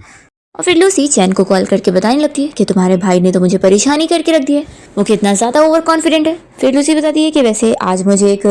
और फिर लूसी चैन को कॉल करके बताने लगती है कि तुम्हारे भाई ने तो मुझे परेशानी करके रख दिया है, वो कितना ज़्यादा ओवर कॉन्फिडेंट है। फिर लूसी बताती है कि वैसे आज मुझे एक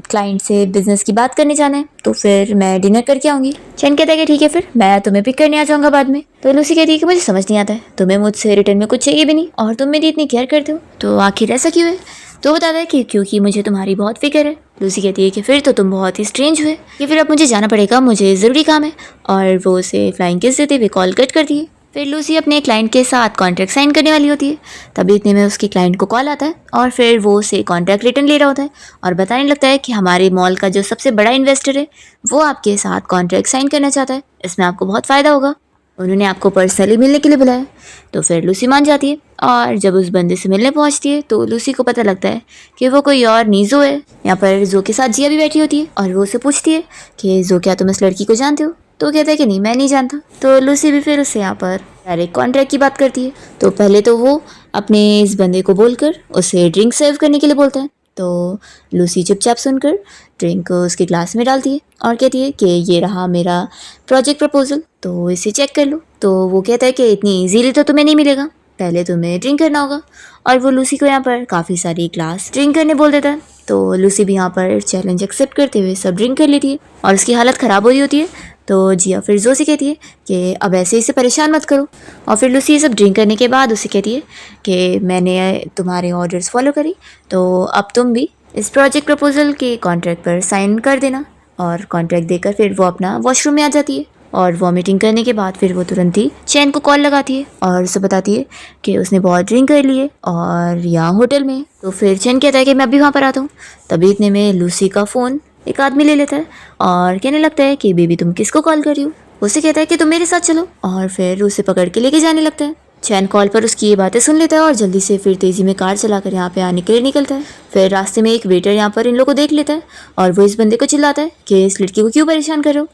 क्लाइंट से बिजनेस की बात करने जाना है, तो फिर मैं डिनर करके आऊँगी। चैन कहता है कि ठीक है, फिर मैं तुम्हें पिक करने आ जाऊँगा बाद में। तो लूसी कहती है कि मुझे समझ नहीं आता है, तुम्हें मुझसे रिटर्न में कुछ चाहिए भी नहीं और तुम मेरी इतनी केयर करते हो, तो आखिर ऐसा क्यों है? तो बताता है कि क्योंकि मुझे तुम्हारी बहुत फिक्र है। लूसी कहती है कि फिर तो तुम बहुत ही स्ट्रेंज हुए, कि फिर अब मुझे जाना पड़ेगा, मुझे ज़रूरी काम है। और वो उसे फ्लाइंग किस देते हुए कॉल कट करती है। फिर लूसी अपने क्लाइंट के साथ कॉन्ट्रैक्ट साइन करने वाली होती है, तभी इतने में उसके क्लाइंट को कॉल आता है और फिर वो उसे कॉन्ट्रैक्ट रिटर्न ले रहा होता है और बताने लगता है कि हमारे मॉल का जो सबसे बड़ा इन्वेस्टर है वो आपके साथ कॉन्ट्रैक्ट साइन करना चाहता है, इसमें आपको बहुत फ़ायदा होगा, उन्होंने आपको पर्सनली मिलने के लिए बुलाया। तो फिर लूसी मान जाती है और जब उस बंदे से मिलने पहुंचती है तो लूसी को पता लगता है कि वो कोई और नीजो है। यहाँ पर जो के साथ जिया भी बैठी होती है और वो उसे पूछती है कि जो क्या तुम इस लड़की को जानते हो? तो कहता है कि नहीं मैं नहीं जानता। तो लूसी भी फिर उससे यहाँ पर डायरेक्ट कॉन्ट्रैक्ट की बात करती है। तो पहले तो वो अपने इस बंदे को बोलकर उसे ड्रिंक सर्व करने के लिए बोलता है। तो लूसी चुपचाप सुनकर ड्रिंक उसके ग्लास में डालती है और कहती है कि ये रहा मेरा प्रोजेक्ट प्रपोजल, तो इसे चेक कर लो। तो वो कहता है कि इतनी इजीली तो तुम्हें नहीं मिलेगा, पहले तुम्हें ड्रिंक करना होगा। और वो लूसी को यहाँ पर काफ़ी सारी ग्लास ड्रिंक करने बोल देता है। तो लूसी भी यहाँ पर चैलेंज एक्सेप्ट करते हुए सब ड्रिंक कर लेती है और उसकी हालत ख़राब हो रही होती है। तो जिया फिर जो से कहती है कि अब ऐसे इसे परेशान मत करो। और फिर लूसी ये सब ड्रिंक करने के बाद उसे कहती है कि मैंने तुम्हारे ऑर्डर्स फॉलो करी, तो अब तुम भी इस प्रोजेक्ट प्रपोजल के कॉन्ट्रैक्ट पर साइन कर देना। और कॉन्ट्रैक्ट देकर फिर वो अपना वॉशरूम में आ जाती है और वॉमिटिंग करने के बाद फिर वो तुरंत ही चैन को कॉल लगाती है और उसे बताती है कि उसने बहुत ड्रिंक कर ली है और यहाँ होटल में। तो फिर चैन कहता है कि मैं अभी वहाँ पर आता हूँ। तभी इतने में लूसी का फ़ोन एक आदमी ले लेता है और कहने लगता है कि बेबी तुम किसको कॉल कर रही हो? उसे कहता है कि तुम मेरे साथ चलो और फिर उसे पकड़ के लेके जाने लगता है। चैन कॉल पर उसकी ये बातें सुन लेता है और जल्दी से फिर तेज़ी में कार चलाकर यहाँ पे आने के लिए निकलता है। फिर रास्ते में एक वेटर यहाँ पर इन लोगों को देख लेता है और वो इस बंदे को चिल्लाता है कि इस लड़की को क्यों परेशान कर रहे हो?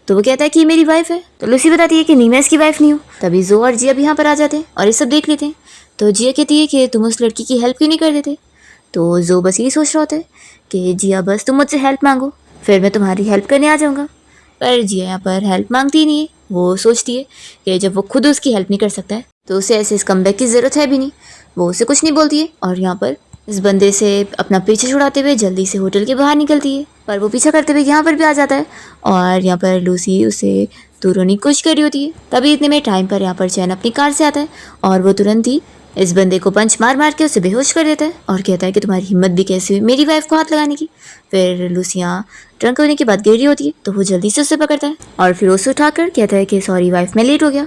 तो वो कहता है कि मेरी वाइफ है। तो लूसी बताती है कि नहीं मैं इसकी वाइफ नहीं हूँ। तभी जो और जिया भी यहाँ पर आ जाते हैं और ये सब देख लेते हैं। तो जिया कहती है कि तुम उस लड़की की हेल्प क्यों नहीं कर देते? तो जो बस यही सोच रहा होता है कि जिया बस तुम मुझसे हेल्प मांगो, फिर मैं तुम्हारी हेल्प करने आ जाऊँगा। पर जिया यहाँ पर हेल्प मांगती ही नहीं है। वो सोचती है कि जब वो खुद उसकी हेल्प नहीं कर सकता है तो उसे ऐसे इस कमबैक की ज़रूरत है भी नहीं। वो उसे कुछ नहीं बोलती है और यहाँ पर इस बंदे से अपना पीछे छुड़ाते हुए जल्दी से होटल के बाहर निकलती है। पर वो पीछा करते हुए यहाँ पर भी आ जाता है और यहाँ पर लूसी उसे दूर होने की कोशिश कर रही होती है। तभी इतने में टाइम पर यहाँ पर चैन अपनी कार से आता है और वो तुरंत ही इस बंदे को पंच मार मार के उसे बेहोश कर देता है और कहता है कि तुम्हारी हिम्मत भी कैसी हुई मेरी वाइफ को हाथ लगाने की। फिर लूसी यहाँ ड्रंक होने की बात गिर रही होती है तो वो जल्दी से उसे पकड़ता है और फिर उसे उठाकर कहता है कि सॉरी वाइफ मैं लेट हो गया।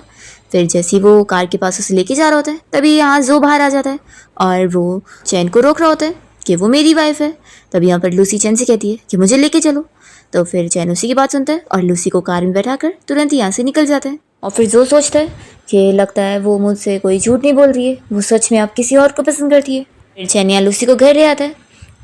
फिर जैसे ही वो कार के पास उसे लेके जा रहा होता है तभी यहाँ जो बाहर आ जाता है और वो चैन को रोक रहा होता है कि वो मेरी वाइफ है। तभी यहाँ पर लूसी चैन से कहती है कि मुझे लेके चलो। तो फिर चैन उसी की बात सुनता है और लूसी को कार में बैठाकर तुरंत ही यहाँ से निकल जाता है। और फिर जो सोचता है कि लगता है वो मुझसे कोई झूठ नहीं बोल रही है, वो सच में आप किसी और को पसंद करती है। फिर चैन यहाँ लूसी को घर ले आता है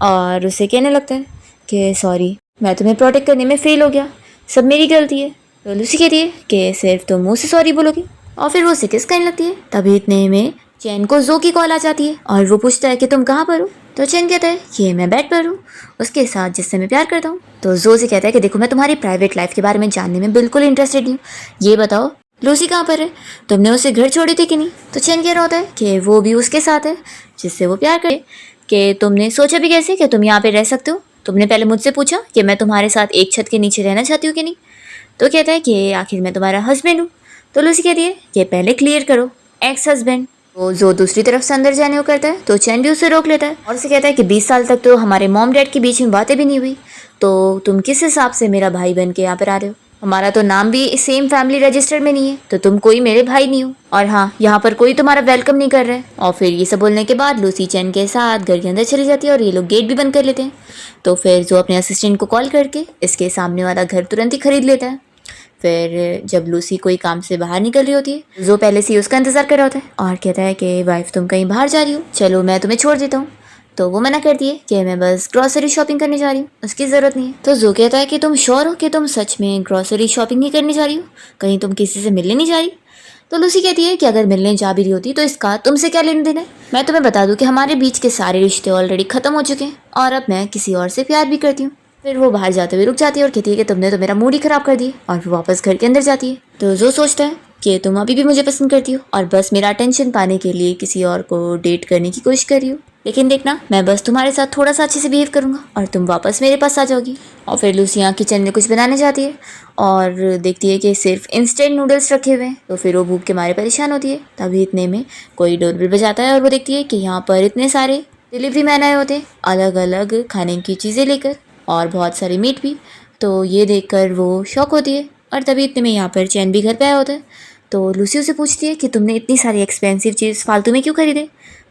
और उसे कहने लगता है कि सॉरी मैं तुम्हें प्रोटेक्ट करने में फेल हो गया, सब मेरी गलती है। तो लूसी कहती है कि सिर्फ तुम मुँह से सॉरी बोलोगी और फिर वो उसे किस करने लगती है। तभी इतने में चैन को जो की कॉल आ जाती है और वो पूछता है कि तुम कहाँ पर हो? तो चैन कहता है कि मैं बेड पर हूँ उसके साथ जिससे मैं प्यार करता हूँ। तो जो से कहता है कि देखो मैं तुम्हारी प्राइवेट लाइफ के बारे में जानने में बिल्कुल इंटरेस्टेड नहीं हूँ, ये बताओ लूसी कहाँ पर है, तुमने उसे घर छोड़ी थी कि नहीं? तो चैन कह रहा होता है कि वो भी उसके साथ है जिससे वो प्यार करे। कि तुमने सोचा भी कैसे कि तुम यहाँ पे रह सकते हो? तुमने पहले मुझसे पूछा कि मैं तुम्हारे साथ एक छत के नीचे रहना चाहती हूँ कि नहीं? तो कहता है कि आखिर मैं तुम्हारा हस्बैंड हूँ। तो लूसी कहती है कि पहले क्लियर करो, एक्स हस्बैंड। तो जो दूसरी तरफ से अंदर जाने को करता है तो चैन भी उसे रोक लेता है और उसे कहता है कि 20 साल तक तो हमारे मॉम डैड के बीच में बातें भी नहीं हुई, तो तुम किस हिसाब से मेरा भाई बन के यहाँ पर आ रहे हो? हमारा तो नाम भी सेम फैमिली रजिस्टर में नहीं है, तो तुम कोई मेरे भाई नहीं हो, और हाँ यहाँ पर कोई तुम्हारा वेलकम नहीं कर रहा है। और फिर ये सब बोलने के बाद लूसी चैन के साथ घर के अंदर चली जाती है और ये लोग गेट भी बंद कर लेते हैं। तो फिर जो अपने असिस्टेंट को कॉल करके इसके सामने वाला घर तुरंत ही खरीद लेता है। फिर जब लूसी कोई काम से बाहर निकल रही होती है, जो पहले से ही उसका इंतजार कर रहा होता है और कहता है कि वाइफ तुम कहीं बाहर जा रही हो, चलो मैं तुम्हें छोड़ देता हूँ। तो वो मना करती है कि मैं बस ग्रॉसरी शॉपिंग करने जा रही हूँ, उसकी ज़रूरत नहीं है। तो जो कहता है कि तुम श्योर हो कि तुम सच में ग्रॉसरी शॉपिंग नहीं करने जा रही हो, कहीं तुम किसी से मिलने नहीं जा रही? तो लूसी कहती है कि अगर मिलने जा भी रही होती तो इसका तुमसे क्या लेने देना है? मैं तुम्हें बता दूं कि हमारे बीच के सारे रिश्ते ऑलरेडी खत्म हो चुके हैं और अब मैं किसी और से प्यार भी करती हूँ। फिर वो बाहर जाते हुए रुक जाती है और कहती है कि तुमने तो मेरा मूड ही खराब कर दिया, और फिर वापस घर के अंदर जाती है। तो जो सोचता है कि तुम अभी भी मुझे पसंद करती हो और बस मेरा अटेंशन पाने के लिए किसी और को डेट करने की कोशिश कर रही हो, लेकिन देखना मैं बस तुम्हारे साथ थोड़ा सा अच्छे से बिहेव करूंगा और तुम वापस मेरे पास आ जाओगी। और फिर लूसी यहाँ किचन में कुछ बनाने जाती है और देखती है कि सिर्फ इंस्टेंट नूडल्स रखे हुए हैं। तो फिर वो भूख के मारे परेशान होती है। तभी इतने में कोई डोरबेल बजाता है और वो देखती है कि यहाँ पर इतने सारे डिलीवरी मैन आए होते हैं अलग अलग खाने की चीज़ें लेकर और बहुत सारे मीट भी। तो ये देखकर वो शॉक होती है और तभी इतने में यहाँ पर चैन भी घर पे आया होता है। तो लूसी उसे पूछती है कि तुमने इतनी सारी एक्सपेंसिव चीज़ फालतू में क्यों खरीदे?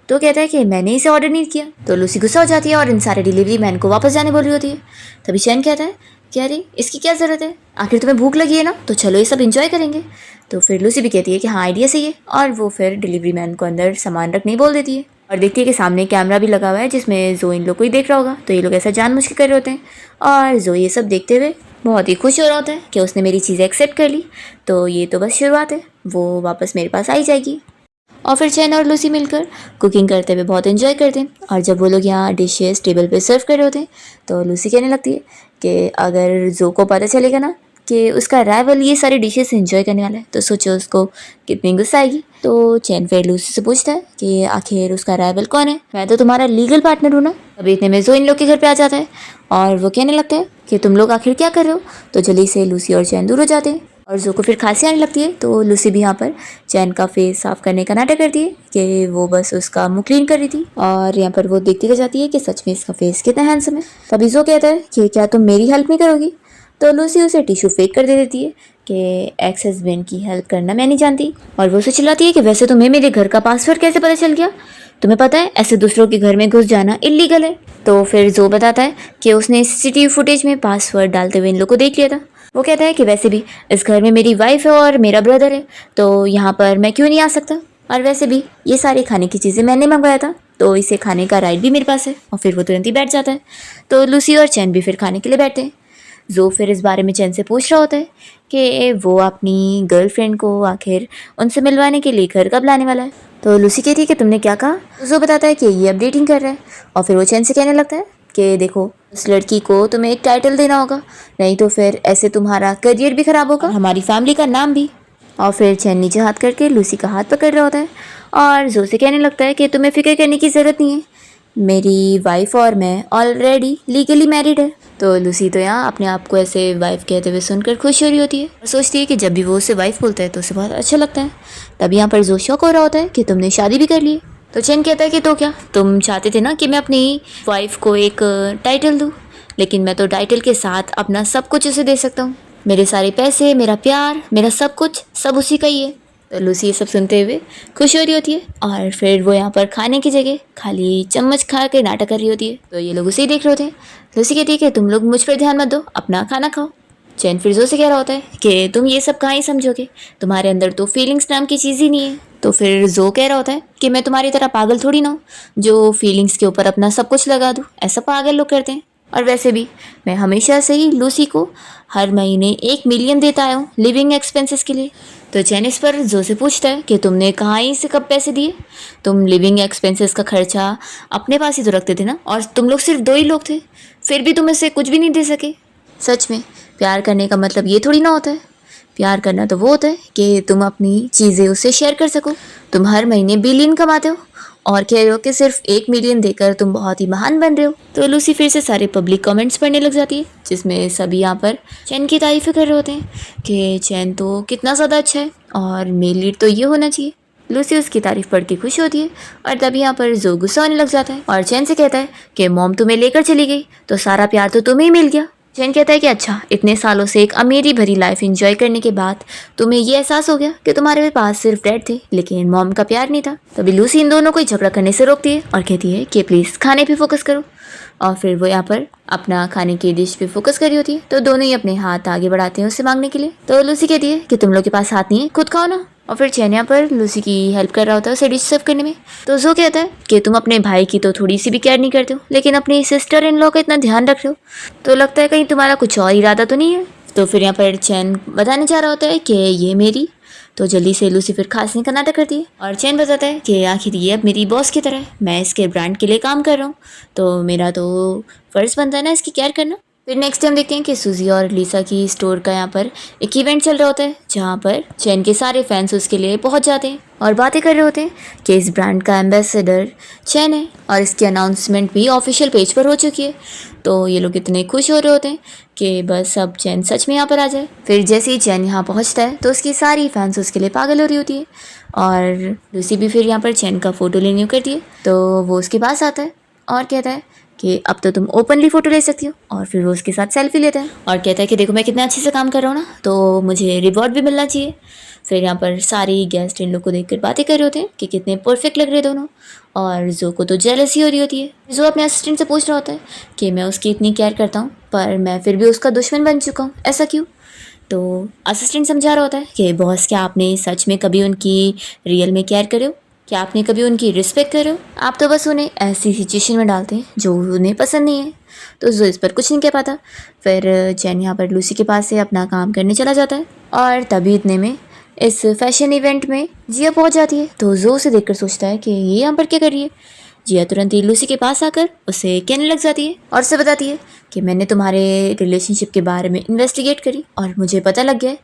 तो कहता है कि मैंने इसे ऑर्डर नहीं किया। तो लूसी गुस्सा हो जाती है और इन सारे डिलीवरी मैन को वापस जाने बोल रही होती है। तभी चैन कहता है कि अरे इसकी क्या ज़रूरत है, आखिर तुम्हें भूख लगी है ना, तो चलो ये सब इंजॉय करेंगे। तो फिर लूसी भी कहती है कि हाँ आइडिया सही है, और वो फिर डिलीवरी मैन को अंदर सामान रखने बोल देती है और देखती है कि सामने कैमरा भी लगा हुआ है जिसमें जो इन लोग को ही देख रहा होगा। तो ये लोग ऐसा जानबूझ के कर रहे होते हैं और जो ये सब देखते हुए बहुत ही खुश हो रहा होता है कि उसने मेरी चीज़ें एक्सेप्ट कर ली, तो ये तो बस शुरुआत है, वो वापस मेरे पास आई जाएगी। और फिर चैन और लूसी मिलकर कुकिंग करते हुए बहुत एंजॉय करते हैं। और जब वो लोग यहाँ डिशेस टेबल पे सर्व कर रहे होते हैं तो लूसी कहने लगती है कि अगर जो को पता चलेगा ना कि उसका राइवल ये सारी डिशेस एंजॉय करने वाला है तो सोचो उसको कितनी गुस्सा आएगी। तो चैन फिर लूसी से पूछता है कि आखिर उसका राइवल कौन है, मैं तो तुम्हारा लीगल पार्टनर हूँ ना। अभी इतने में जो इन लोग के घर पे आ जाता है और वो कहने लगता है कि तुम लोग आखिर क्या कर रहे हो। तो जल्दी से लूसी और चैन दूर हो जाते हैं और जो को फिर खांसी आने लगती है। तो लूसी भी यहाँ पर चैन का फेस साफ करने का नाटक करती है कि वो बस उसका मुंह क्लीन कर रही थी, और यहाँ पर वो देखती रह जाती है कि सच में इसका फेस कितना हैंडसम है। तभी जो कहता है कि क्या तुम मेरी हेल्प नहीं करोगी? तो लूसी उसे टिश्यू फेंक कर दे देती है कि एक्स हस्बैंड की हेल्प करना मैं नहीं जानती, और वो उसे चिल्लाती है कि वैसे तुम्हें मेरे घर का पासवर्ड कैसे पता चल गया? तुम्हें पता है ऐसे दूसरों के घर में घुस जाना इलीगल है। तो फिर जो बताता है कि उसने सीसीटीवी फुटेज में पासवर्ड डालते हुए इन लोग को देख लिया था। वो कहता है कि वैसे भी इस घर में मेरी वाइफ है और मेरा ब्रदर है, तो यहाँ पर मैं क्यों नहीं आ सकता, और वैसे भी ये सारी खाने की चीज़ें मैंने मंगवाया था तो इसे खाने का राइट भी मेरे पास है। और फिर वो तुरंत ही बैठ जाता है। तो लूसी और चैन भी फिर खाने के लिए बैठते हैं। जो फिर इस बारे में चैन से पूछ रहा होता है कि वो अपनी गर्लफ्रेंड को आखिर उनसे मिलवाने के लिए घर कब लाने वाला है। तो लूसी कहती है कि तुमने क्या कहा? तो जो बताता है कि ये अपडेटिंग कर रहा है, और फिर वो चैन से कहने लगता है कि देखो उस लड़की को तुम्हें एक टाइटल देना होगा, नहीं तो फिर ऐसे तुम्हारा करियर भी खराब होगा, हमारी फैमिली का नाम भी। और फिर चैन नीचे हाथ करके लूसी का हाथ पकड़ रहा होता है और जो से कहने लगता है कि तुम्हें फिक्र करने की ज़रूरत नहीं है, मेरी वाइफ और मैं ऑलरेडी लीगली मैरिड है। तो लूसी तो यहाँ अपने आप को ऐसे वाइफ कहते हुए सुनकर खुश हो रही होती है और सोचती है कि जब भी वो उसे वाइफ बोलता है तो उसे बहुत अच्छा लगता है। तब यहाँ पर जो शौक हो रहा होता है कि तुमने शादी भी कर ली। तो चैन कहता है कि तो क्या तुम चाहते थे ना कि मैं अपनी वाइफ को एक टाइटल दूँ, लेकिन मैं तो टाइटल के साथ अपना सब कुछ उसे दे सकता हूँ, मेरे सारे पैसे, मेरा प्यार, मेरा सब कुछ सब उसी का ही है। तो लूसी ये सब सुनते हुए खुश हो रही होती है और फिर वो यहाँ पर खाने की जगह खाली चम्मच खा के नाटक कर रही होती है। तो ये लोग उसे ही देख रहे होते हैं। लूसी कहती है कि तुम लोग मुझ पर ध्यान मत दो, अपना खाना खाओ। चैन फिर जो से कह रहा होता है कि तुम ये सब कहाँ ही समझोगे, तुम्हारे अंदर तो फीलिंग्स नाम की चीज़ ही नहीं है। तो फिर जो कह रहा होता है कि मैं तुम्हारी तरह पागल थोड़ी ना हूँ जो फीलिंग्स के ऊपर अपना सब कुछ लगा दूँ, ऐसा पागल लोग करते हैं, और वैसे भी मैं हमेशा से ही लूसी को हर महीने 1 मिलियन देता आया हूँ लिविंग एक्सपेंसेस के लिए। तो चैन इस पर जो से पूछता है कि तुमने कहाँ ही से कब पैसे दिए, तुम लिविंग एक्सपेंसेस का खर्चा अपने पास ही तो रखते थे ना, और तुम लोग सिर्फ 2 ही लोग थे, फिर भी तुम इसे कुछ भी नहीं दे सके। सच में प्यार करने का मतलब ये थोड़ी ना होता है, प्यार करना तो वो होता है कि तुम अपनी चीज़ें उससे शेयर कर सको। तुम हर महीने बिलियन कमाते हो और कह रहे हो कि सिर्फ 1 मिलियन देकर तुम बहुत ही महान बन रहे हो। तो लूसी फिर से सारे पब्लिक कमेंट्स पढ़ने लग जाती है, जिसमें सभी यहाँ पर चैन की तारीफें कर रहे होते हैं कि चैन तो कितना ज़्यादा अच्छा है और मेल लीड तो ये होना चाहिए। लूसी उसकी तारीफ पढ़ के खुश होती है और तभी यहाँ पर जो गुस्सा होने लग जाता है और चैन से कहता है कि मॉम तुम्हें लेकर चली गई तो सारा प्यार तो तुम्हें ही मिल गया। चैन कहता है कि अच्छा, इतने सालों से एक अमीरी भरी लाइफ एंजॉय करने के बाद तुम्हें ये एहसास हो गया कि तुम्हारे पास सिर्फ डैड थे लेकिन मॉम का प्यार नहीं था। तभी लूसी इन दोनों को झगड़ा करने से रोकती है और कहती है कि प्लीज़ खाने पे फोकस करो। और फिर वो यहाँ पर अपना खाने की डिश पे फोकस कर रही होती है तो दोनों ही अपने हाथ आगे बढ़ाते हैं उससे मांगने के लिए। तो लूसी कहती है कि तुम लोग के पास हाथ नहीं है, खुद खाओ ना। और फिर चैन यहाँ पर लूसी की हेल्प कर रहा होता है उसे डिश सर्व करने में। तो जो कहता है कि तुम अपने भाई की तो थोड़ी सी भी केयर नहीं करते हो लेकिन अपनी सिस्टर इन लॉ का इतना ध्यान रख रहे हो, तो लगता है कहीं तुम्हारा कुछ और इरादा तो नहीं है। तो फिर यहाँ पर चैन बताने जा रहा होता है कि ये मेरी, तो जल्दी से लूसी फिर खांसने का नाटक करती है और चैन बताता है कि आखिर ये अब मेरी बॉस की तरह है, मैं इसके ब्रांड के लिए काम कर रहा हूँ तो मेरा तो फ़र्ज़ बनता है ना इसकी केयर करना। फिर नेक्स्ट टाइम देखते हैं कि सूजी और लीसा की स्टोर का यहाँ पर एक इवेंट चल रहा होता है जहाँ पर चैन के सारे फैंस उसके लिए पहुँच जाते हैं और बातें कर रहे होते हैं कि इस ब्रांड का एम्बेसडर चैन है और इसकी अनाउंसमेंट भी ऑफिशियल पेज पर हो चुकी है। तो ये लोग इतने खुश हो रहे होते हैं कि बस अब चैन सच में यहाँ पर आ जाए। फिर जैसे ही चैन यहाँ पहुँचता है तो उसकी सारी फैंस उसके लिए पागल हो रही होती है और लूसी भी फिर यहाँ पर चैन का फ़ोटो लेने करती है। तो वो उसके पास आता है और कहता है कि अब तो तुम ओपनली फ़ोटो ले सकती हो और फिर वो उसके साथ सेल्फी लेता है और कहता है कि देखो मैं कितना अच्छे से काम कर रहा हूँ ना, तो मुझे रिवॉर्ड भी मिलना चाहिए। फिर यहाँ पर सारी गेस्ट इन लोग को देखकर बातें कर रहे होते हैं कि कितने परफेक्ट लग रहे दोनों और जो को तो जेलसी हो रही होती है। जो अपने असिस्टेंट से पूछ रहा होता है कि मैं उसकी इतनी केयर करता हूँ पर मैं फिर भी उसका दुश्मन बन चुका हूँ, ऐसा क्यों। तो असिस्टेंट समझा रहा होता है कि बॉस क्या आपने सच में कभी उनकी रियल में केयर करे हो, क्या आपने कभी उनकी रिस्पेक्ट करे हो, आप तो बस उन्हें ऐसी सिचुएशन में डालते हैं जो उन्हें पसंद नहीं है। तो जो इस पर कुछ नहीं कह पाता। फिर चैन यहाँ पर लूसी के पास से अपना काम करने चला जाता है और तभी इतने में इस फैशन इवेंट में जिया पहुँच जाती है। तो जो उसे देखकर सोचता है कि ये यहाँ पर क्या कर रही है। जिया तुरंत ही लूसी के पास आकर उसे कहने लग जाती है और उसे बताती है कि मैंने तुम्हारे रिलेशनशिप के बारे में इन्वेस्टिगेट करी और मुझे पता लग गया